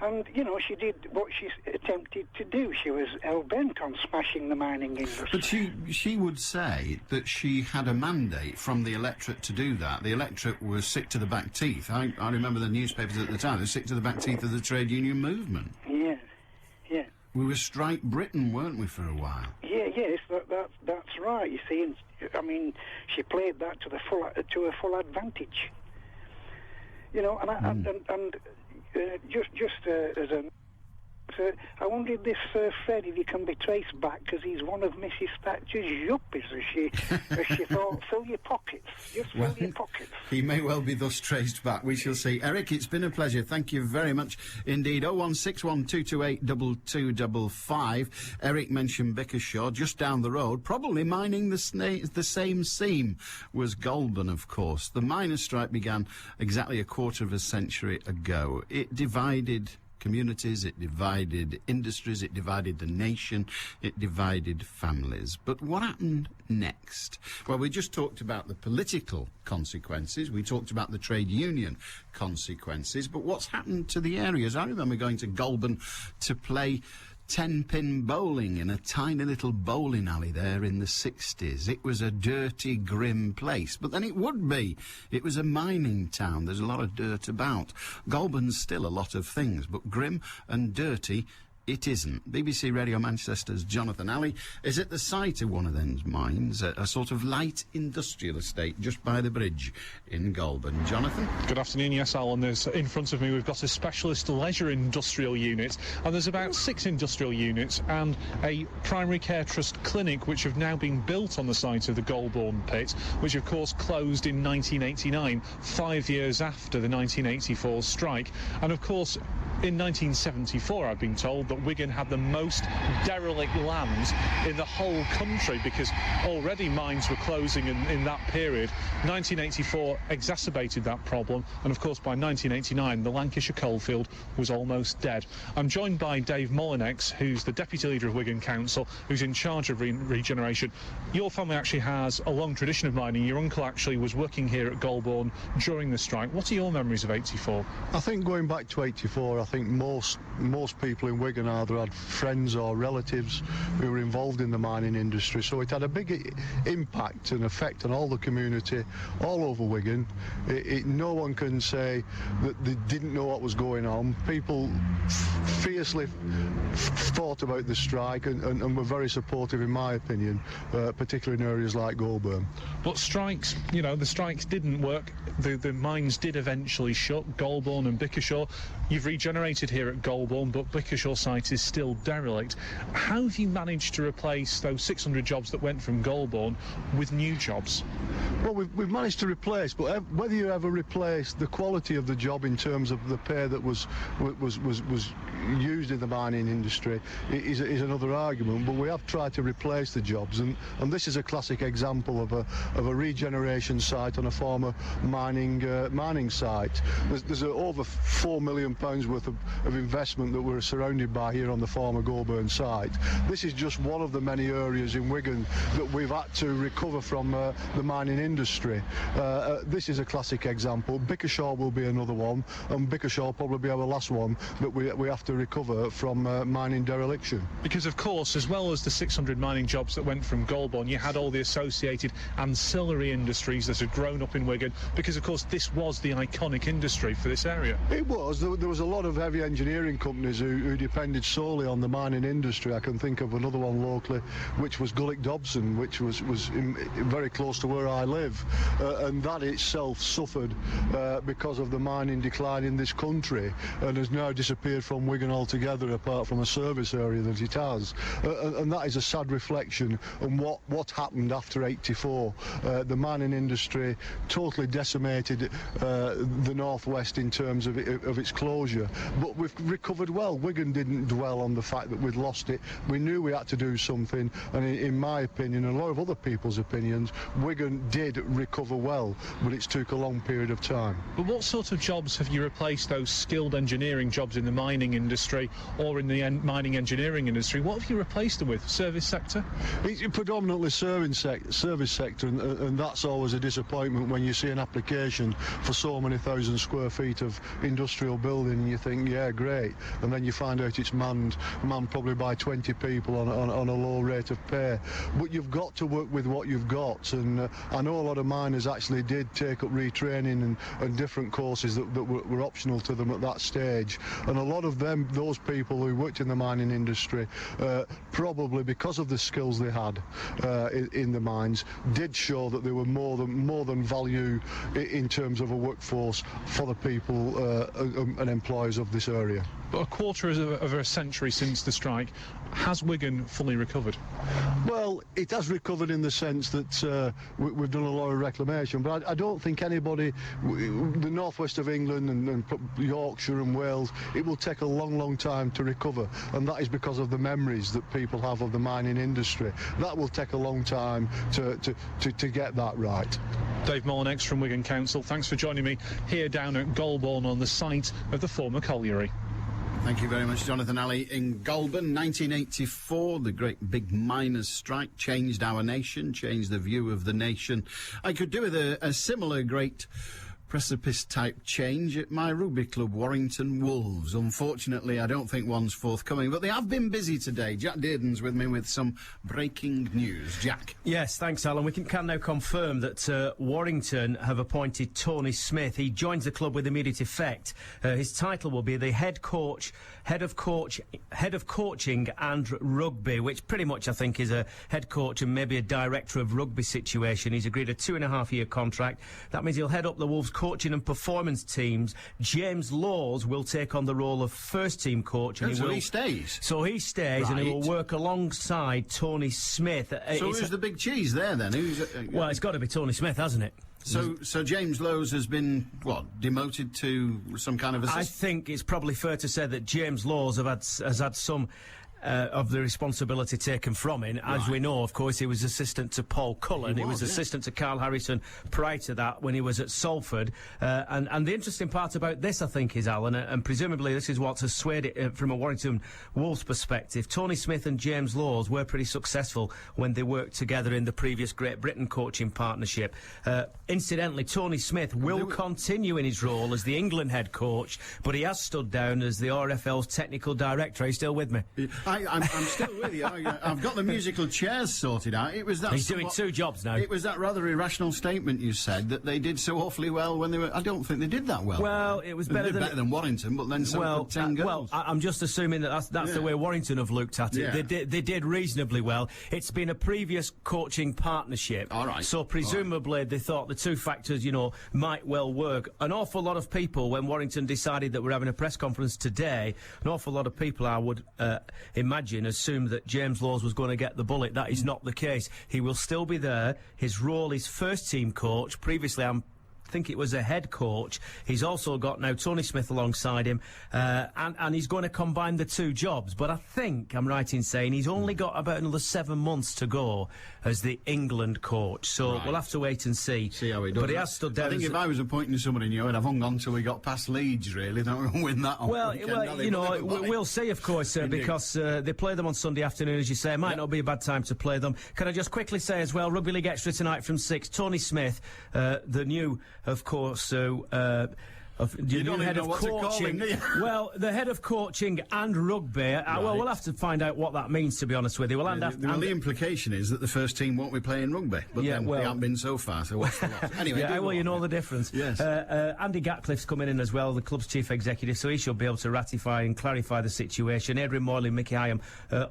And, she did what she attempted to do. She was hell-bent on smashing the mining industry. But she would say that she had a mandate from the electorate to do that. The electorate was sick to the back teeth. I remember the newspapers at the time. They were sick to the back teeth of the trade union movement. Yeah. We were Strike Britain, weren't we, for a while? Yes, that's right. You see, she played that to her full advantage. Just as a... I wonder if this Fred, if he can be traced back, because he's one of Mrs. Thatcher's yuppies, as she thought, fill your pockets, just fill your pockets. He may well be thus traced back. We shall see. Eric, it's been a pleasure. Thank you very much indeed. 0161228 2285. Eric mentioned Bickershaw, just down the road, probably mining the same seam, was Goulburn, of course. The miners' strike began exactly a quarter of a century ago. It divided communities, it divided industries, it divided the nation, it divided families. But what happened next? Well, we just talked about the political consequences, we talked about the trade union consequences, but what's happened to the areas? I remember going to Goulburn to play 10-pin bowling in a tiny little bowling alley there in the 60s. It was a dirty, grim place, but then it would be. It was a mining town. There's a lot of dirt about. Goulburn's still a lot of things, but grim and dirty it isn't. BBC Radio Manchester's Jonathan Alley is at the site of one of those mines, a sort of light industrial estate just by the bridge in Goulburn. Jonathan? Good afternoon. Yes, Alan. There's, in front of me, we've got a specialist leisure industrial unit, and there's about 6 industrial units and a primary care trust clinic which have now been built on the site of the Goulburn pit, which of course closed in 1989, 5 years after the 1984 strike. And of course, in 1974, I've been told that Wigan had the most derelict land in the whole country, because already mines were closing in that period. 1984 exacerbated that problem, and of course by 1989 the Lancashire coalfield was almost dead. I'm joined by Dave Mullinex, who's the Deputy Leader of Wigan Council, who's in charge of regeneration. Your family actually has a long tradition of mining. Your uncle actually was working here at Goulburn during the strike. What are your memories of 84? I think going back to 84, I think most people in Wigan either had friends or relatives who were involved in the mining industry, so it had a big impact and effect on all the community all over Wigan. No one can say that they didn't know what was going on. People fiercely thought about the strike and were very supportive, in my opinion, particularly in areas like Goulburn. But strikes, you know, the strikes didn't work. The mines did eventually shut, Goulburn and Bickershaw. You've regenerated here at Goulburn, but Bickershaw site is still derelict. How have you managed to replace those 600 jobs that went from Goulburn with new jobs? Well, we've managed to replace, but whether you ever replace the quality of the job in terms of the pay that was used in the mining industry is another argument. But we have tried to replace the jobs, and this is a classic example of a regeneration site on a former mining site. There's over £4 million worth of investment that we're surrounded by here on the former Goulburn site. This is just one of the many areas in Wigan that we've had to recover from the mining industry. This is a classic example. Bickershaw will be another one, and Bickershaw will probably be our last one that we have to recover from mining dereliction. Because, of course, as well as the 600 mining jobs that went from Goulburn, you had all the associated ancillary industries that had grown up in Wigan, because, of course, this was the iconic industry for this area. It was. There was a lot of heavy engineering companies who depended solely on the mining industry. I can think of another one locally, which was Gullick Dobson, which was very close to where I live, and that itself suffered because of the mining decline in this country, and has now disappeared from Wigan altogether, apart from a service area that it has. And that is a sad reflection on what happened after '84. The mining industry totally decimated the northwest in terms of its closure, but we've recovered well. Wigan didn't dwell on the fact that we'd lost it. We knew we had to do something, and in my opinion, and a lot of other people's opinions, Wigan did recover well, but it took a long period of time. But what sort of jobs have you replaced those skilled engineering jobs in the mining industry or in the mining engineering industry? What have you replaced them with? Service sector? It's predominantly service sector, and that's always a disappointment when you see an application for so many thousand square feet of industrial building and you think, yeah, great, and then you find out it's manned probably by 20 people on a low rate of pay. But you've got to work with what you've got, and I know a lot of miners actually did take up retraining and different courses that were optional to them at that stage, and a lot of those people who worked in the mining industry, probably because of the skills they had in the mines, did show that they were more than value in terms of a workforce for the people and employers of this area. But a quarter of a century since the strike, has Wigan fully recovered? Well, it has recovered in the sense that we've done a lot of reclamation, but I don't think anybody, the northwest of England and Yorkshire and Wales, it will take a long time to recover, and that is because of the memories that people have of the mining industry. That will take a long time to get that right. Dave Molyneux from Wigan Council, thanks for joining me here down at Goulburn on the site of the former colliery. Thank you very much, Jonathan Alley. In Goulburn, 1984, the great big miners' strike changed our nation, changed the view of the nation. I could do with a similar great precipice-type change at my rugby club, Warrington Wolves. Unfortunately, I don't think one's forthcoming, but they have been busy today. Jack Dearden's with me with some breaking news. Jack. Yes, thanks, Alan. We can now confirm that Warrington have appointed Tony Smith. He joins the club with immediate effect. His title will be the head of coaching and rugby, which pretty much I think is a head coach and maybe a director of rugby situation. He's agreed a 2.5-year contract. That means he'll head up the Wolves coaching and performance teams. James Laws will take on the role of first team coach, and he stays. So he stays, right. And he will work alongside Tony Smith. So who's the big cheese there then? Well, it's got to be Tony Smith, hasn't it? So James Laws has been, demoted to some kind of assistant? I think it's probably fair to say that James Laws has had some of the responsibility taken from him. As we know, of course, he was assistant to Paul Cullen. He was assistant to Carl Harrison prior to that when he was at Salford. And the interesting part about this, I think, is, Alan, and presumably this is what has swayed it from a Warrington Wolves perspective, Tony Smith and James Laws were pretty successful when they worked together in the previous Great Britain coaching partnership. Incidentally, Tony Smith will continue in his role as the England head coach, but he has stood down as the RFL's technical director. Are you still with me? I'm still with you. I've got the musical chairs sorted out. It was that. He's doing 2 jobs now. It was that rather irrational statement you said that they did so awfully well when they were. I don't think they did that well. Well, it was better than Warrington, but then so 10 goals. Well, I'm just assuming that's the way Warrington have looked at it. Yeah. They did reasonably well. It's been a previous coaching partnership. All right. So presumably they thought the 2 factors, might well work. An awful lot of people, when Warrington decided that we're having a press conference today, an awful lot of people, I would imagine, assumed that James Laws was going to get the bullet. That is not the case. He will still be there. His role is first team coach. Previously, I think it was a head coach. He's also got now Tony Smith alongside him, and he's going to combine the 2 jobs. But I think I'm right in saying he's only got about another 7 months to go as the England coach. So we'll have to wait and see. See how he does. But he has stood down. I think if I was appointing somebody new, I'd have hung on till we got past Leeds. Really, they're not going to win that. We'll see, of course, because they play them on Sunday afternoon, as you say. It might not be a bad time to play them. Can I just quickly say as well, Rugby League Extra tonight from 6. Tony Smith, the new, of course, you don't even know what to call him, do you? Well, the head of coaching and rugby. Well, we'll have to find out what that means, to be honest with you. The implication is that the first team won't be playing rugby, but they haven't been so far, so what's the loss? Anyway, you know the difference. Yes. Andy Gatcliffe's coming in as well, the club's chief executive, so he should be able to ratify and clarify the situation. Adrian Morley, Mickey Hyam,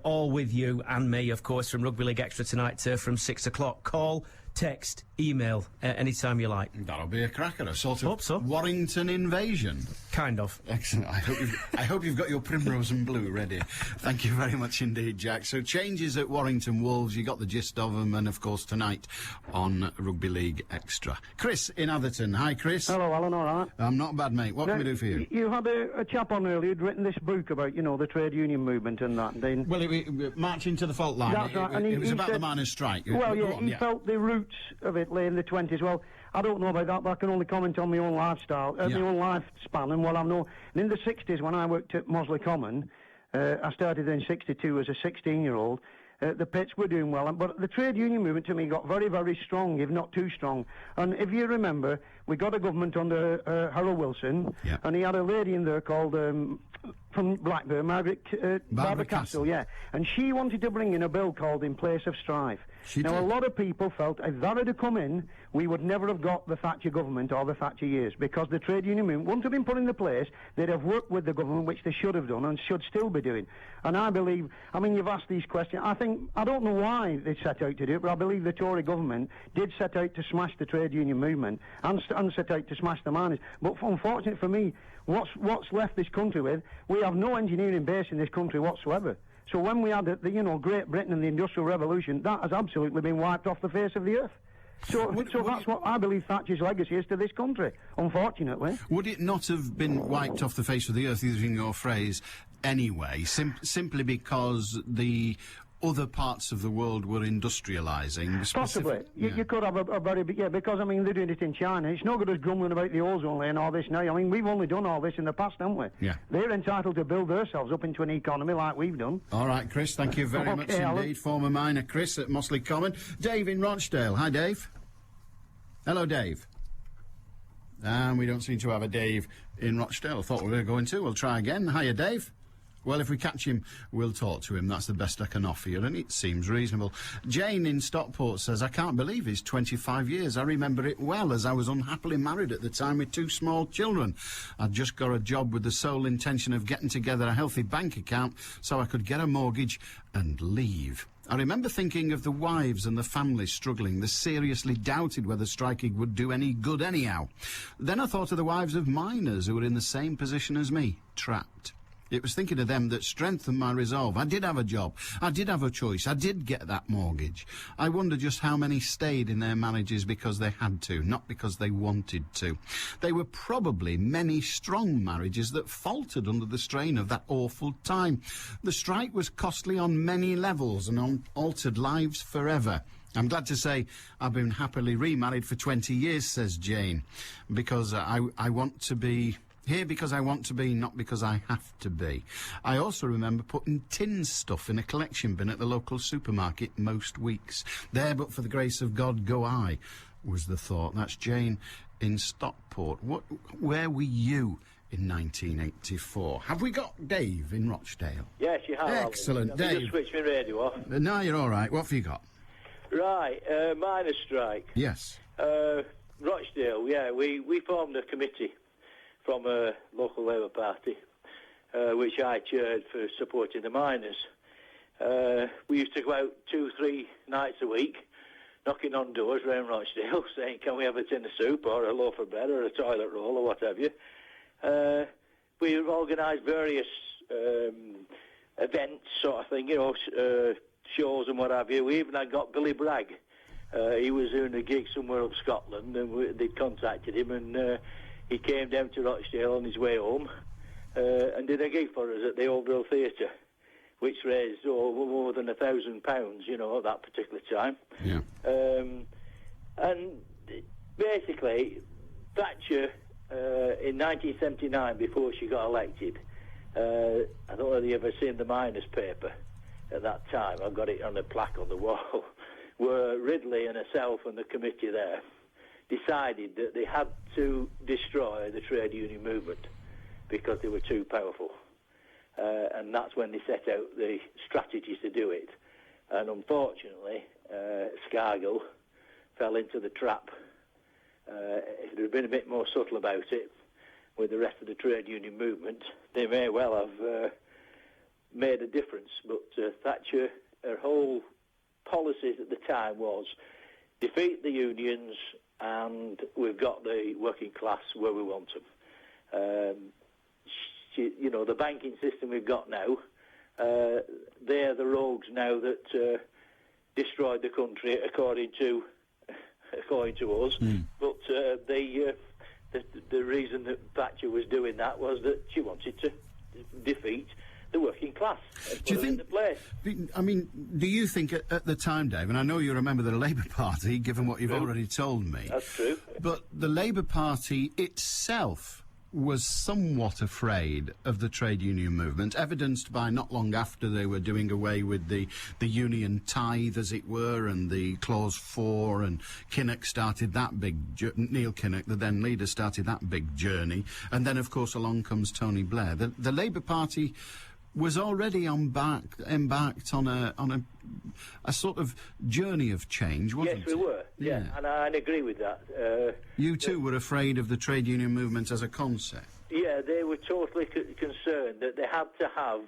all with you and me, of course, from Rugby League Extra tonight from 6 o'clock. Call, text, email, anytime you like. That'll be a cracker, a sort of Warrington invasion. Kind of. Excellent. I hope you've got your primrose and blue ready. Thank you very much indeed, Jack. So changes at Warrington Wolves, you got the gist of them, and of course tonight on Rugby League Extra. Chris in Atherton. Hi, Chris. Hello, Alan, all right? I'm not bad, mate. What can we do for you? You had a chap on earlier who'd written this book about, the trade union movement and that. And well, marching to the fault line. That's right. It was about the miners' strike. Well, he felt the roots of it lay in the 20s. Well, I don't know about that, but I can only comment on my own lifestyle, my own lifespan, and what I know. And in the 60s, when I worked at Mosley Common, I started in 62 as a 16-year-old, the pits were doing well, but the trade union movement to me got very, very strong, if not too strong. And if you remember, we got a government under Harold Wilson, and he had a lady in there called, from Blackburn, Barbara Castle, and she wanted to bring in a bill called In Place of Strife. A lot of people felt if that had come in, we would never have got the Thatcher government or the Thatcher years, because the trade union movement wouldn't have been put into place. They'd have worked with the government, which they should have done and should still be doing. And I believe, you've asked these questions. I don't know why they set out to do it, but I believe the Tory government did set out to smash the trade union movement and set out to smash the miners. But unfortunately for me, what's left this country with, we have no engineering base in this country whatsoever. So when we had Great Britain and the Industrial Revolution, that has absolutely been wiped off the face of the earth. So that's what I believe Thatcher's legacy is to this country, unfortunately. Would it not have been wiped off the face of the earth, using your phrase, anyway, simply because the other parts of the world were industrialising? Possibly. You could have a very big... because, they're doing it in China. It's no good us grumbling about the ozone layer and all this now. We've only done all this in the past, haven't we? Yeah. They're entitled to build themselves up into an economy like we've done. All right, Chris, thank you very much indeed. Alan. Former miner Chris at Mosley Common. Dave in Rochdale. Hi, Dave. Hello, Dave. And we don't seem to have a Dave in Rochdale. Thought we were going to. We'll try again. Hiya, Dave. Well, if we catch him, we'll talk to him. That's the best I can offer you, and it seems reasonable. Jane in Stockport says, I can't believe it's 25 years. I remember it well, as I was unhappily married at the time with 2 small children. I'd just got a job with the sole intention of getting together a healthy bank account so I could get a mortgage and leave. I remember thinking of the wives and the families struggling. They seriously doubted whether striking would do any good anyhow. Then I thought of the wives of miners who were in the same position as me, trapped. It was thinking of them that strengthened my resolve. I did have a job. I did have a choice. I did get that mortgage. I wonder just how many stayed in their marriages because they had to, not because they wanted to. They were probably many strong marriages that faltered under the strain of that awful time. The strike was costly on many levels and altered lives forever. I'm glad to say I've been happily remarried for 20 years, says Jane, because I want to be here because I want to be, not because I have to be. I also remember putting tin stuff in a collection bin at the local supermarket most weeks. There, but for the grace of God, go I, was the thought. That's Jane in Stockport. Where were you in 1984? Have we got Dave in Rochdale? Yes, you have. Excellent, Dave. Dave. Just switch my radio off. No, you're all right. What have you got? Right, miners' strike. Yes. Rochdale, yeah, we formed a committee from a local Labour Party, which I chaired for supporting the miners. We used to go out 2-3 nights a week, knocking on doors around Rochdale, saying, can we have a tin of soup or a loaf of bread or a toilet roll or what have you. We've organised various events, sort of thing, shows and what have you. We even had got Billy Bragg. He was doing a gig somewhere up Scotland, and they'd contacted him, and he came down to Rochdale on his way home and did a gig for us at the Oldville Theatre, which raised more than £1,000, at that particular time. Yeah. And basically, Thatcher, in 1979, before she got elected, I don't know whether you've ever seen the Miners' paper at that time. I've got it on a plaque on the wall, where Ridley and herself and the committee there decided that they had to destroy the trade union movement because they were too powerful. And that's when they set out the strategies to do it. And unfortunately, Scargill fell into the trap. If they'd been a bit more subtle about it with the rest of the trade union movement, they may well have made a difference. But Thatcher, her whole policies at the time was defeat the unions and we've got the working class where we want them. The banking system we've got now, they're the rogues now that destroyed the country according to us. But the reason that Thatcher was doing that was that she wanted to defeat the working class. Do you think? I mean, do you think at the time, Dave? And I know you remember the Labour Party, given what you've already told me. That's true. But the Labour Party itself was somewhat afraid of the trade union movement, evidenced by not long after they were doing away with the union tithe, as it were, and the Clause 4, and Kinnock started that big... Neil Kinnock, the then leader, started that big journey. And then, of course, along comes Tony Blair. The Labour Party was already embarked on a sort of journey of change, wasn't it? Yes, we were, yeah. And I'd agree with that. You too were afraid of the trade union movement as a concept. Yeah, they were totally concerned that they had to have,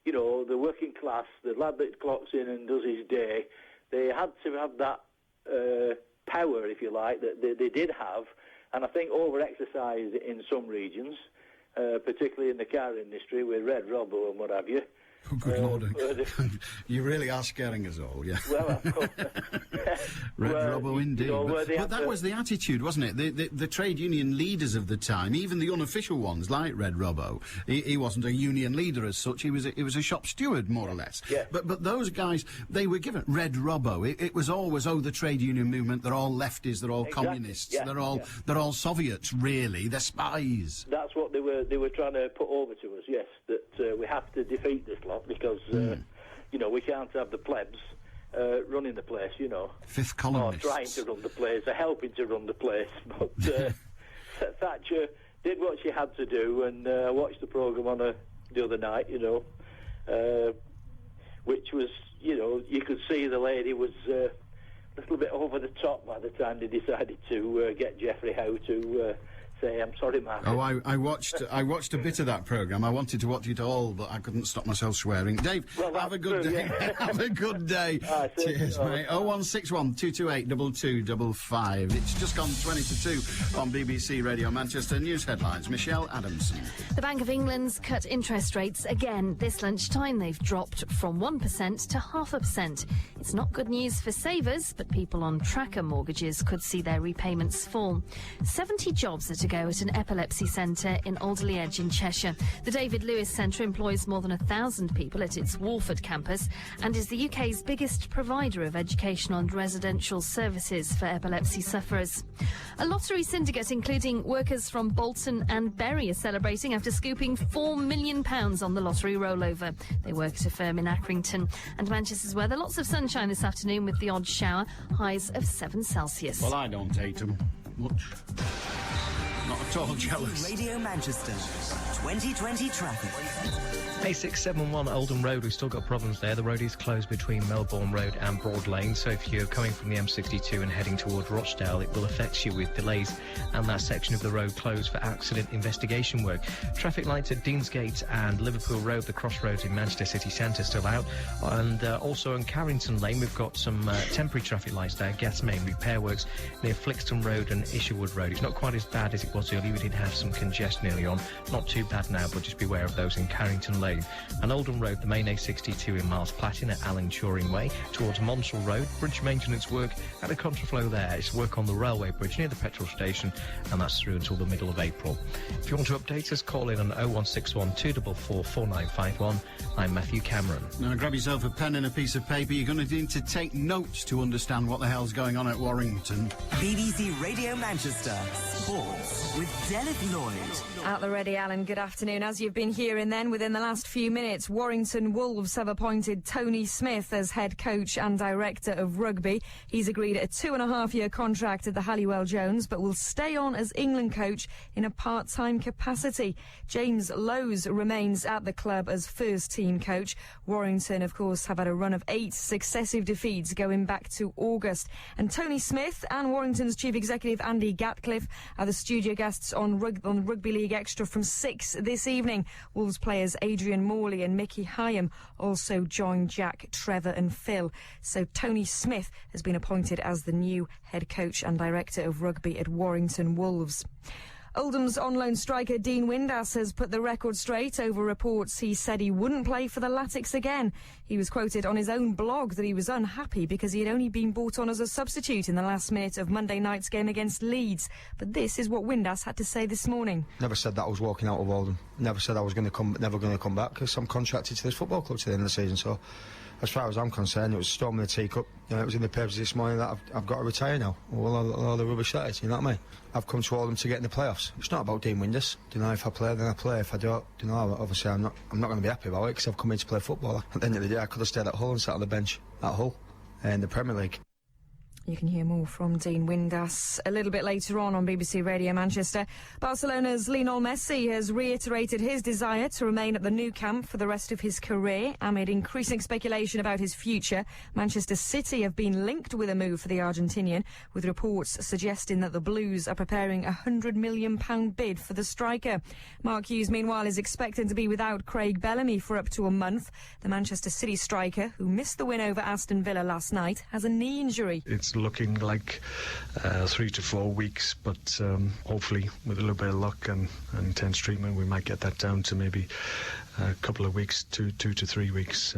the working class, the lad that clocks in and does his day, they had to have that power, if you like, that they did have, and I think over-exercised in some regions. Particularly in the car industry with Red Robbo and what have you. Oh, good Lord. You really are scaring us all, yeah. Well, Red Robbo indeed. But that was the attitude, wasn't it? The trade union leaders of the time, even the unofficial ones, like Red Robbo, he wasn't a union leader as such, he was a shop steward, more or less. Yeah. But those guys, they were given... Red Robbo, it was always, the trade union movement, they're all lefties, they're all communists, yeah. they're all Soviets, really, they're spies. That's what they were trying to put over to us, yes, that we have to defeat this lot because, we can't have the plebs running the place, Fifth columnists. Or trying to run the place, or helping to run the place. But Thatcher did what she had to do, and I watched the programme the other night, which was, you could see the lady was a little bit over the top by the time they decided to get Geoffrey Howe to say I'm sorry, Mark. Oh, I watched a bit of that programme. I wanted to watch it all, but I couldn't stop myself swearing. Dave, have a good day. Yeah. Have a good day. Cheers, mate. 0161 228 2255. It's just gone 20 to 2 on BBC Radio Manchester. News headlines. Michelle Adamson. The Bank of England's cut interest rates again. This lunchtime they've dropped from 1% to 0.5%. It's not good news for savers, but people on tracker mortgages could see their repayments fall. 70 jobs are to go at an epilepsy centre in Alderley Edge in Cheshire. The David Lewis Centre employs more than 1,000 people at its Walford campus and is the UK's biggest provider of educational and residential services for epilepsy sufferers. A lottery syndicate, including workers from Bolton and Bury, are celebrating after scooping £4 million on the lottery rollover. They work at a firm in Accrington. And Manchester's weather, lots of sunshine this afternoon with the odd shower, highs of 7 Celsius. Well, I don't hate them much. Not at all jealous. Radio Manchester, 2020 traffic. A671 Oldham Road, we've still got problems there. The road is closed between Melbourne Road and Broad Lane, so if you're coming from the M62 and heading towards Rochdale, it will affect you with delays and that section of the road closed for accident investigation work. Traffic lights at Deansgate and Liverpool Road, the crossroads in Manchester City Centre, still out. And also on Carrington Lane, we've got some temporary traffic lights there. Gas main repair works near Flixton Road and Isherwood Road. It's not quite as bad as it was earlier. We did have some congestion early on. Not too bad now, but just beware of those in Carrington Lane. And Oldham Road, the main A62 in Miles Platin at Allen Turing Way towards Monsell Road. Bridge maintenance work and a contraflow there. It's work on the railway bridge near the petrol station, and that's through until the middle of April. If you want to update us, call in on 0161 244 4951. I'm Matthew Cameron. Now grab yourself a pen and a piece of paper. You're going to need to take notes to understand what the hell's going on at Warrington. BBC Radio Manchester Sports with Dennis Lloyd. At the ready, Alan. Good afternoon. As you've been hearing then, within the last few minutes, Warrington Wolves have appointed Tony Smith as head coach and director of rugby. He's agreed a 2.5-year contract at the Halliwell Jones, but will stay on as England coach in a part-time capacity. James Lowes remains at the club as first-team coach. Warrington, of course, have had a run of 8 successive defeats going back to August. And Tony Smith and Warrington's chief executive Andy Gatcliffe are the studio guests on Rugby League Extra from 6 this evening. Wolves players Adrian Morley and Mickey Hyam also join Jack, Trevor and Phil. So Tony Smith has been appointed as the new head coach and director of rugby at Warrington Wolves. Oldham's on-loan striker Dean Windass has put the record straight over reports he said he wouldn't play for the Latics again. He was quoted on his own blog that he was unhappy because he had only been brought on as a substitute in the last minute of Monday night's game against Leeds. But this is what Windass had to say this morning. Never said that I was walking out of Oldham. Never said I was never going to come back, because I'm contracted to this football club to the end of the season. So as far as I'm concerned, it was a storm in the teacup. You know, it was in the papers this morning that I've got to retire now. Well, all the rubbish that is, you know what I mean? I've come to Oldham to get in the playoffs. It's not about Dean Windass. You know, if I play, then I play. If I don't, you know, obviously I'm not going to be happy about it, because I've come in to play football. At the end of the day, I could have stayed at Hull and sat on the bench at Hull in the Premier League. You can hear more from Dean Windass a little bit later on BBC Radio Manchester. Barcelona's Lionel Messi has reiterated his desire to remain at the Nou Camp for the rest of his career amid increasing speculation about his future. Manchester City have been linked with a move for the Argentinian, with reports suggesting that the Blues are preparing a £100 million bid for the striker. Mark Hughes, meanwhile, is expected to be without Craig Bellamy for up to a month. The Manchester City striker, who missed the win over Aston Villa last night, has a knee injury. It's looking like 3 to 4 weeks, but hopefully with a little bit of luck and intense treatment we might get that down to maybe a couple of weeks, 2 to 3 weeks,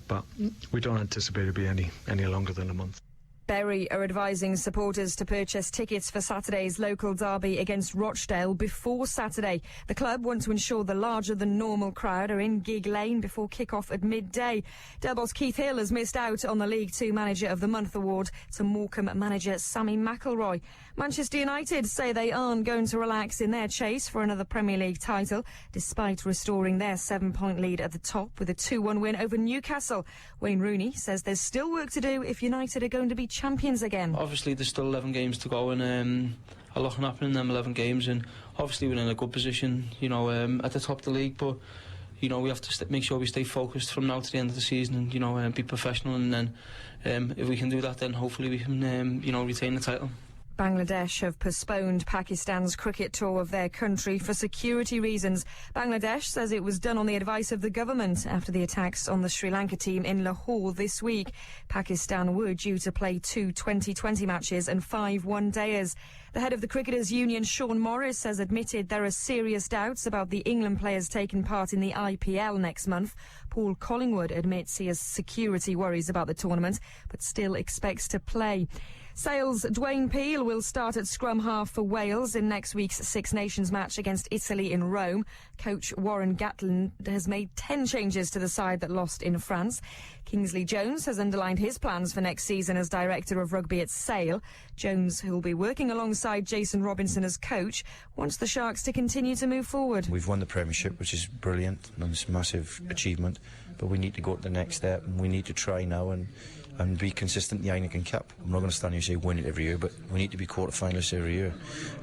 but we don't anticipate it to be any longer than a month. Bury are advising supporters to purchase tickets for Saturday's local derby against Rochdale before Saturday. The club want to ensure the larger-than-normal crowd are in Gig Lane before kick-off at midday. Dale boss Keith Hill has missed out on the League Two Manager of the Month award to Morecambe manager Sammy McElroy. Manchester United say they aren't going to relax in their chase for another Premier League title, despite restoring their 7-point lead at the top with a 2-1 win over Newcastle. Wayne Rooney says there's still work to do if United are going to be champions again. Obviously there's still 11 games to go, and a lot can happen in them 11 games, and obviously we're in a good position, you know, at the top of the league, but you know, we have to make sure we stay focused from now to the end of the season, and you know, be professional, and then if we can do that, then hopefully we can you know, retain the title. Bangladesh have postponed Pakistan's cricket tour of their country for security reasons. Bangladesh says it was done on the advice of the government after the attacks on the Sri Lanka team in Lahore this week. Pakistan were due to play 2 2020 matches and 5 one-dayers. The head of the Cricketers' Union, Sean Morris, has admitted there are serious doubts about the England players taking part in the IPL next month. Paul Collingwood admits he has security worries about the tournament, but still expects to play. Sale's Dwayne Peel will start at scrum half for Wales in next week's Six Nations match against Italy in Rome. Coach Warren Gatland has made 10 changes to the side that lost in France. Kingsley Jones has underlined his plans for next season as director of rugby at Sale. Jones, who will be working alongside Jason Robinson as coach, wants the Sharks to continue to move forward. We've won the Premiership, which is brilliant, and it's a massive achievement, but we need to go to the next step, and we need to try now and be consistent in the Heineken Cup. I'm not going to stand here and say win it every year, but we need to be quarter-finalists every year.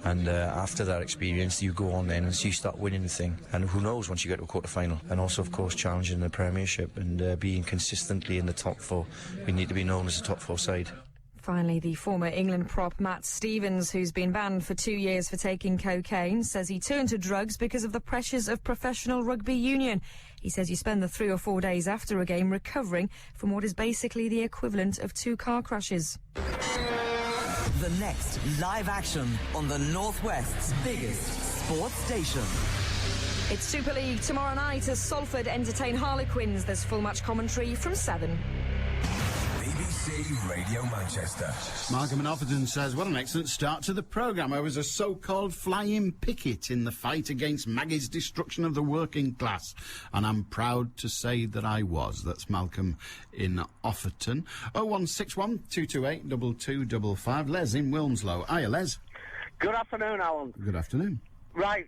And after that experience, you go on then and you start winning the thing. And who knows once you get to a quarter-final. And also, of course, challenging the Premiership and being consistently in the top 4. We need to be known as a top 4 side. Finally, the former England prop Matt Stevens, who's been banned for 2 years for taking cocaine, says he turned to drugs because of the pressures of professional rugby union. He says you spend the 3 or 4 days after a game recovering from what is basically the equivalent of 2 car crashes. The next live action on the Northwest's biggest sports station. It's Super League tomorrow night as Salford entertain Harlequins. There's full match commentary from 7. BBC Radio Manchester. Malcolm in Offerton says, what an excellent start to the programme. I was a so-called flying picket in the fight against Maggie's destruction of the working class, and I'm proud to say that I was. That's Malcolm in Offerton. 0161 228 2255. Les in Wilmslow. Hiya, Les. Good afternoon, Alan. Good afternoon. Right,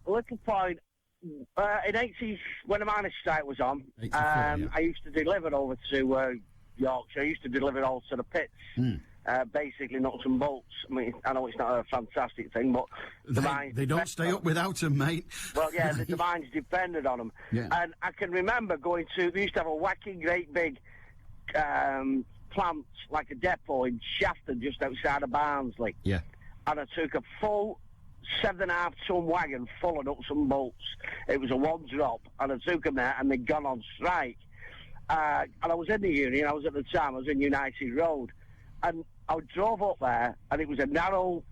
little point. In 80s, when the miners' strike was on, yeah. I used to deliver over to Yorkshire. I used to deliver all to the pits, basically nuts and bolts. I mean, I know it's not a fantastic thing, but the mines... They don't stay up without them, mate. Well, yeah, the mines depended on them. Yeah. And I can remember going to... They used to have a wacky, great big plant, like a depot in Shafton, just outside of Barnsley. Yeah. And I took a full 7.5-ton wagon full of nuts and bolts. It was a one drop, and I took them there, and they'd gone on strike. And I was in the union. I was at the time. I was in United Road, and I drove up there, and it was a narrow.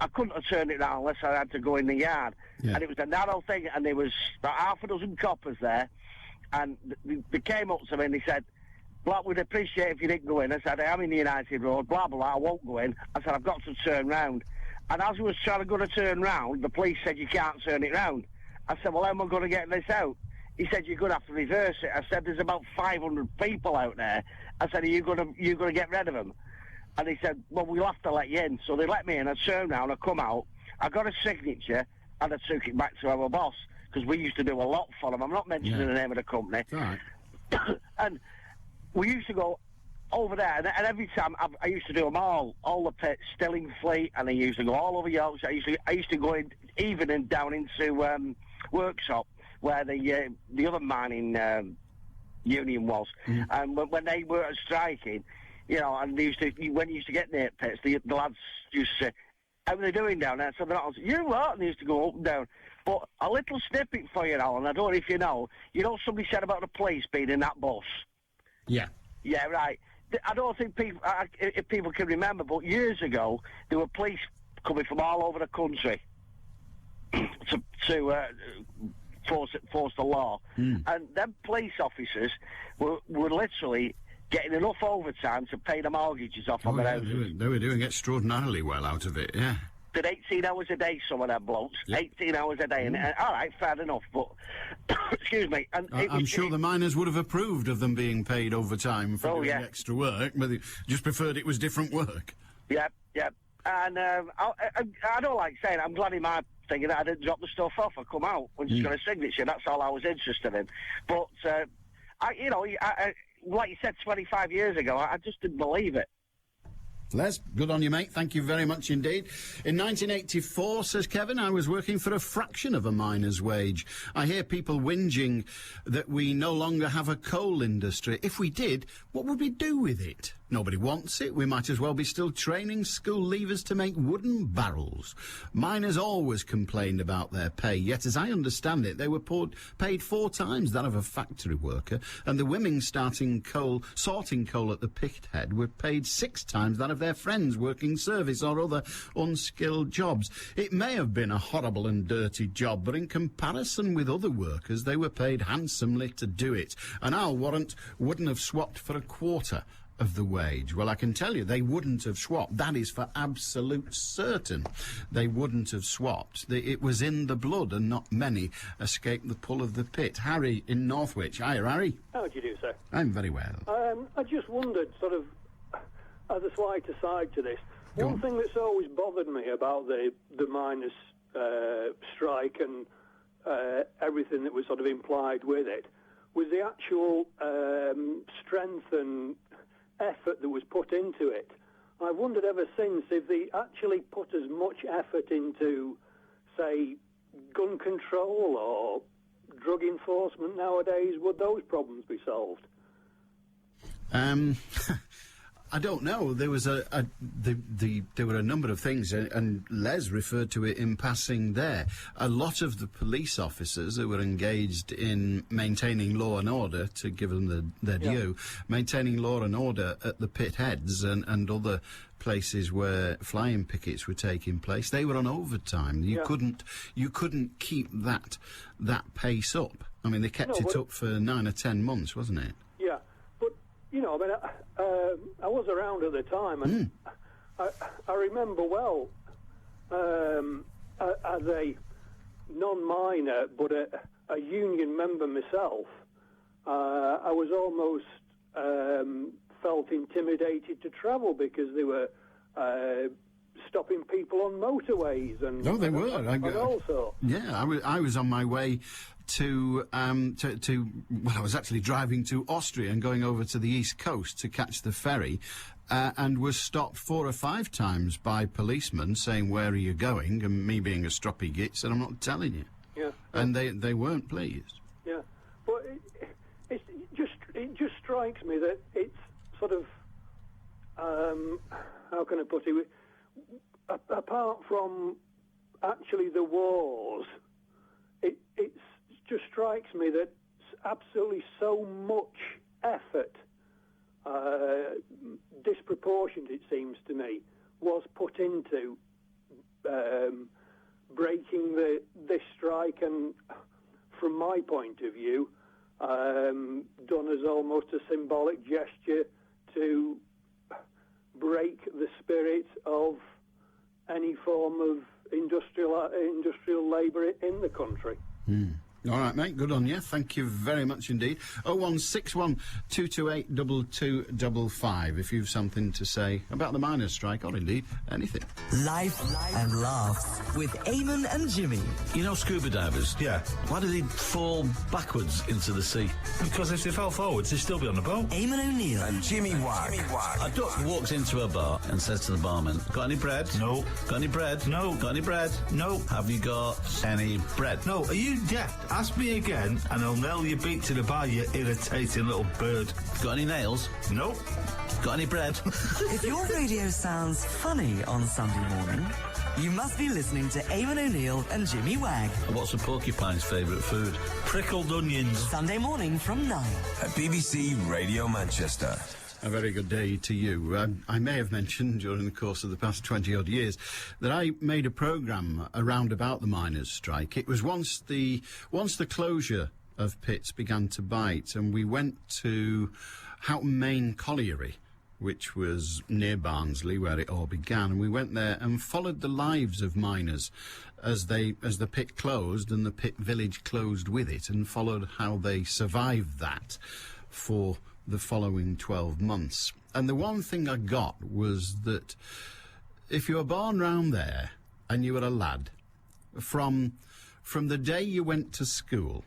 I couldn't have turned it down unless I had to go in the yard, and it was a narrow thing, and there was about half a dozen coppers there, and they came up to me and they said, "Black, we'd appreciate if you didn't go in." I said, "I am in the United Road. Blah blah. I won't go in." I said, "I've got to turn round." And as I was trying to turn round, the police said, "You can't turn it round." I said, "Well, how am I going to get this out?" He said, "You're going to have to reverse it." I said, "There's about 500 people out there." I said, "Are you going to get rid of them?" And he said, "Well, we'll have to let you in." So they let me in. I turned round, I come out, I got a signature, and I took it back to our boss, because we used to do a lot for them. I'm not mentioning the name of the company. All right. And we used to go over there, and every time I used to do them all the pits, Stillingfleet, and I used to go all over Yorkshire. I used to go in, even and down into Workshop, where the other mining union was. And when they were striking, you know, and they when you used to get near pits, the lads used to say, "How are they doing down there?" So they're not, "You know what?" And they used to go up and down. But a little snippet for you, Alan, I don't know if you know somebody said about the police being in that bus? Yeah. Yeah, right. I don't think if people can remember, but years ago, there were police coming from all over the country to force the law. And them police officers were literally getting enough overtime to pay the mortgages off on their houses. They were doing extraordinarily well out of it, yeah. Did 18 hours a day, some of them blokes. Yep. 18 hours a day. And all right, fair enough, but... excuse me. And I'm sure the miners would have approved of them being paid overtime for doing extra work, but they just preferred it was different work. Yep. And I don't like saying it. I'm glad in my thing that I didn't drop the stuff off. I come out when she's got a signature. That's all I was interested in. But, I like you said 25 years ago, I just didn't believe it. Les, good on you, mate. Thank you very much indeed. In 1984, says Kevin, I was working for a fraction of a miner's wage. I hear people whinging that we no longer have a coal industry. If we did, what would we do with it? Nobody wants it. We might as well be still training school leavers to make wooden barrels. Miners always complained about their pay, yet as I understand it, they were paid 4 times that of a factory worker, and the women sorting coal at the pit head were paid 6 times that of their friends working service or other unskilled jobs. It may have been a horrible and dirty job, but in comparison with other workers, they were paid handsomely to do it, and I'll warrant wouldn't have swapped for a quarter of the wage. Well, I can tell you they wouldn't have swapped. That is for absolute certain. They wouldn't have swapped. It was in the blood, and not many escaped the pull of the pit. Harry in Northwich. Hiya, Harry. How do you do, sir? I'm very well. I just wondered, sort of, as a slight aside to this, one thing that's always bothered me about the miners' strike and everything that was sort of implied with it was the actual strength and effort that was put into it. I've wondered ever since if they actually put as much effort into, say, gun control or drug enforcement nowadays, would those problems be solved? I don't know. There was there were a number of things, and Les referred to it in passing there. A lot of the police officers who were engaged in maintaining law and order, to give them their due, maintaining law and order at the pit heads and other places where flying pickets were taking place, they were on overtime. You couldn't keep that pace up. I mean, they kept it up for 9 or 10 months, wasn't it? Yeah, but you know, I mean, I was around at the time, and I remember well, as a non-miner but a union member myself, I was almost felt intimidated to travel because they were stopping people on motorways and they were. And also, yeah, I was on my way to well, I was actually driving to Austria and going over to the East Coast to catch the ferry, and was stopped 4 or 5 times by policemen saying, "Where are you going?" And me being a stroppy git said, "I'm not telling you." Yeah. And they weren't pleased. Yeah, but it just strikes me that it's sort of how can I put it? Apart from actually the wars, it just strikes me that absolutely so much effort, disproportionate it seems to me, was put into breaking this strike, and from my point of view, done as almost a symbolic gesture to break the spirit of any form of industrial labour in the country. All right, mate, good on you. Thank you very much indeed. 0161 228 2255 if you've something to say about the miners' strike, or indeed anything. Life and laughs with Eamon and Jimmy. You know scuba divers? Yeah. Why do they fall backwards into the sea? Because if they fell forwards, they'd still be on the boat. Eamon O'Neill And Jimmy Wag. A duck walks into a bar and says to the barman, "Got any bread? No. Got any bread? No. Got any bread? No. Have you got any bread?" No, are you deaf? Ask me again, and I'll nail your beak to the bar, you irritating little bird. Got any nails? Nope. Got any bread? If your radio sounds funny on Sunday morning, you must be listening to Eamon O'Neill and Jimmy Wag. What's a porcupine's favourite food? Prickled onions. Sunday morning from 9. At BBC Radio Manchester. A very good day to you. I may have mentioned during the course of the past 20-odd years that I made a programme around about the miners' strike. It was once the closure of pits began to bite, and we went to Houghton Main Colliery, which was near Barnsley, where it all began, and we went there and followed the lives of miners as the pit closed and the pit village closed with it, and followed how they survived that for the following 12 months. And the one thing I got was that if you were born round there and you were a lad, from the day you went to school,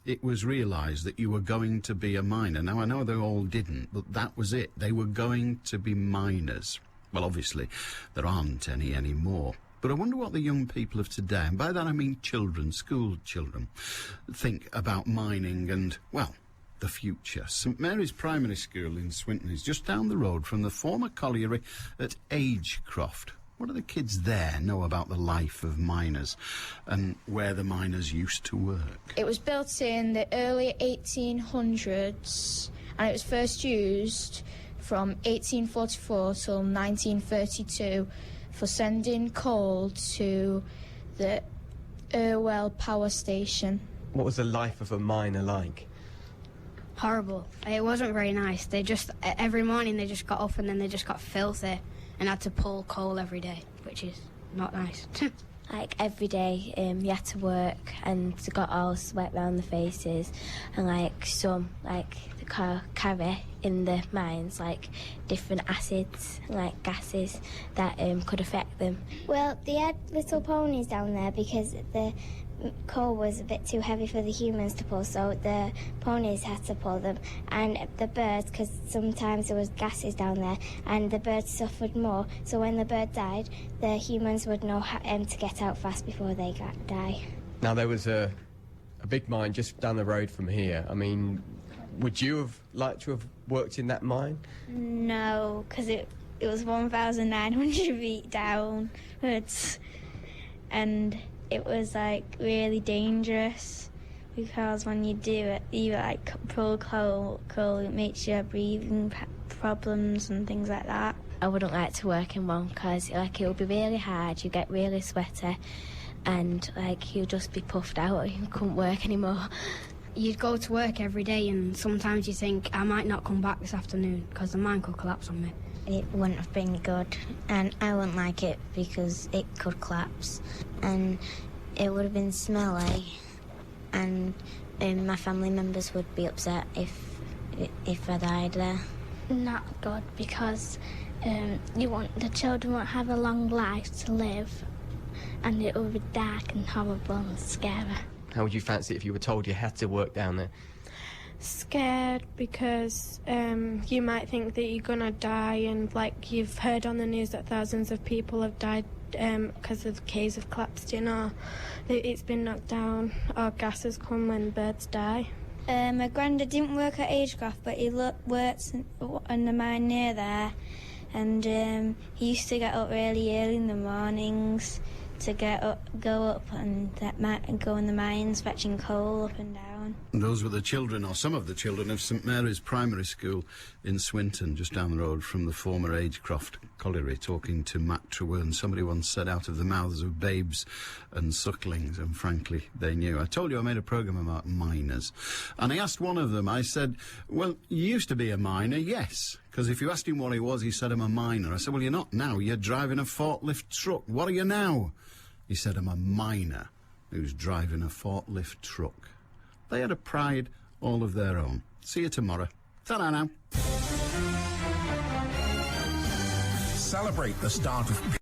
it was realised that you were going to be a miner. Now, I know they all didn't, but that was it. They were going to be miners. Well, obviously, there aren't any anymore. But I wonder what the young people of today, and by that I mean children, school children, think about mining and, well, the future. St Mary's Primary School in Swinton is just down the road from the former colliery at Agecroft. What do the kids there know about the life of miners and where the miners used to work? It was built in the early 1800s and it was first used from 1844 till 1932 for sending coal to the Irwell power station. What was the life of a miner like? Horrible. It wasn't very nice. Every morning they just got up and then they just got filthy and had to pull coal every day, which is not nice. Like every day you had to work and they got all sweat round the faces, and like some like the carry in the mines like different acids, like gases that could affect them. Well, they had little ponies down there because the coal was a bit too heavy for the humans to pull, so the ponies had to pull them, and the birds, because sometimes there was gases down there and the birds suffered more, so when the bird died the humans would know how to get out fast before they die. Now, there was a big mine just down the road from here. I mean, would you have liked to have worked in that mine? No, because it was 1,900 feet downwards and it was like really dangerous because when you do it, you like pull coal, it makes you have breathing problems and things like that. I wouldn't like to work in one because like it would be really hard, you get really sweaty and like you'll just be puffed out, you couldn't work anymore. You'd go to work every day and sometimes you think, I might not come back this afternoon because the mine could collapse on me. It wouldn't have been good and I wouldn't like it because it could collapse and it would have been smelly and my family members would be upset if I died there. Not good because the children won't have a long life to live and it will be dark and horrible and scary. How would you fancy it if you were told you had to work down there? Scared because you might think that you're gonna die, and like you've heard on the news that thousands of people have died because of the caves have collapsed in or it's been knocked down or gas has come when birds die. My granddad didn't work at Agecroft but he worked in the mine near there and he used to get up really early in the mornings to go up and go in the mines fetching coal up and down. Those were the children, or some of the children, of St Mary's Primary School in Swinton, just down the road from the former Agecroft colliery, talking to Matt Trewern. Somebody once said, out of the mouths of babes and sucklings, and frankly, they knew. I told you I made a programme about miners, and I asked one of them, I said, well, you used to be a miner, yes, because if you asked him what he was, he said, I'm a miner. I said, well, you're not now, you're driving a forklift truck. What are you now? He said, I'm a miner who's driving a forklift truck. They had a pride all of their own. See you tomorrow. Ta-da now. Celebrate the start of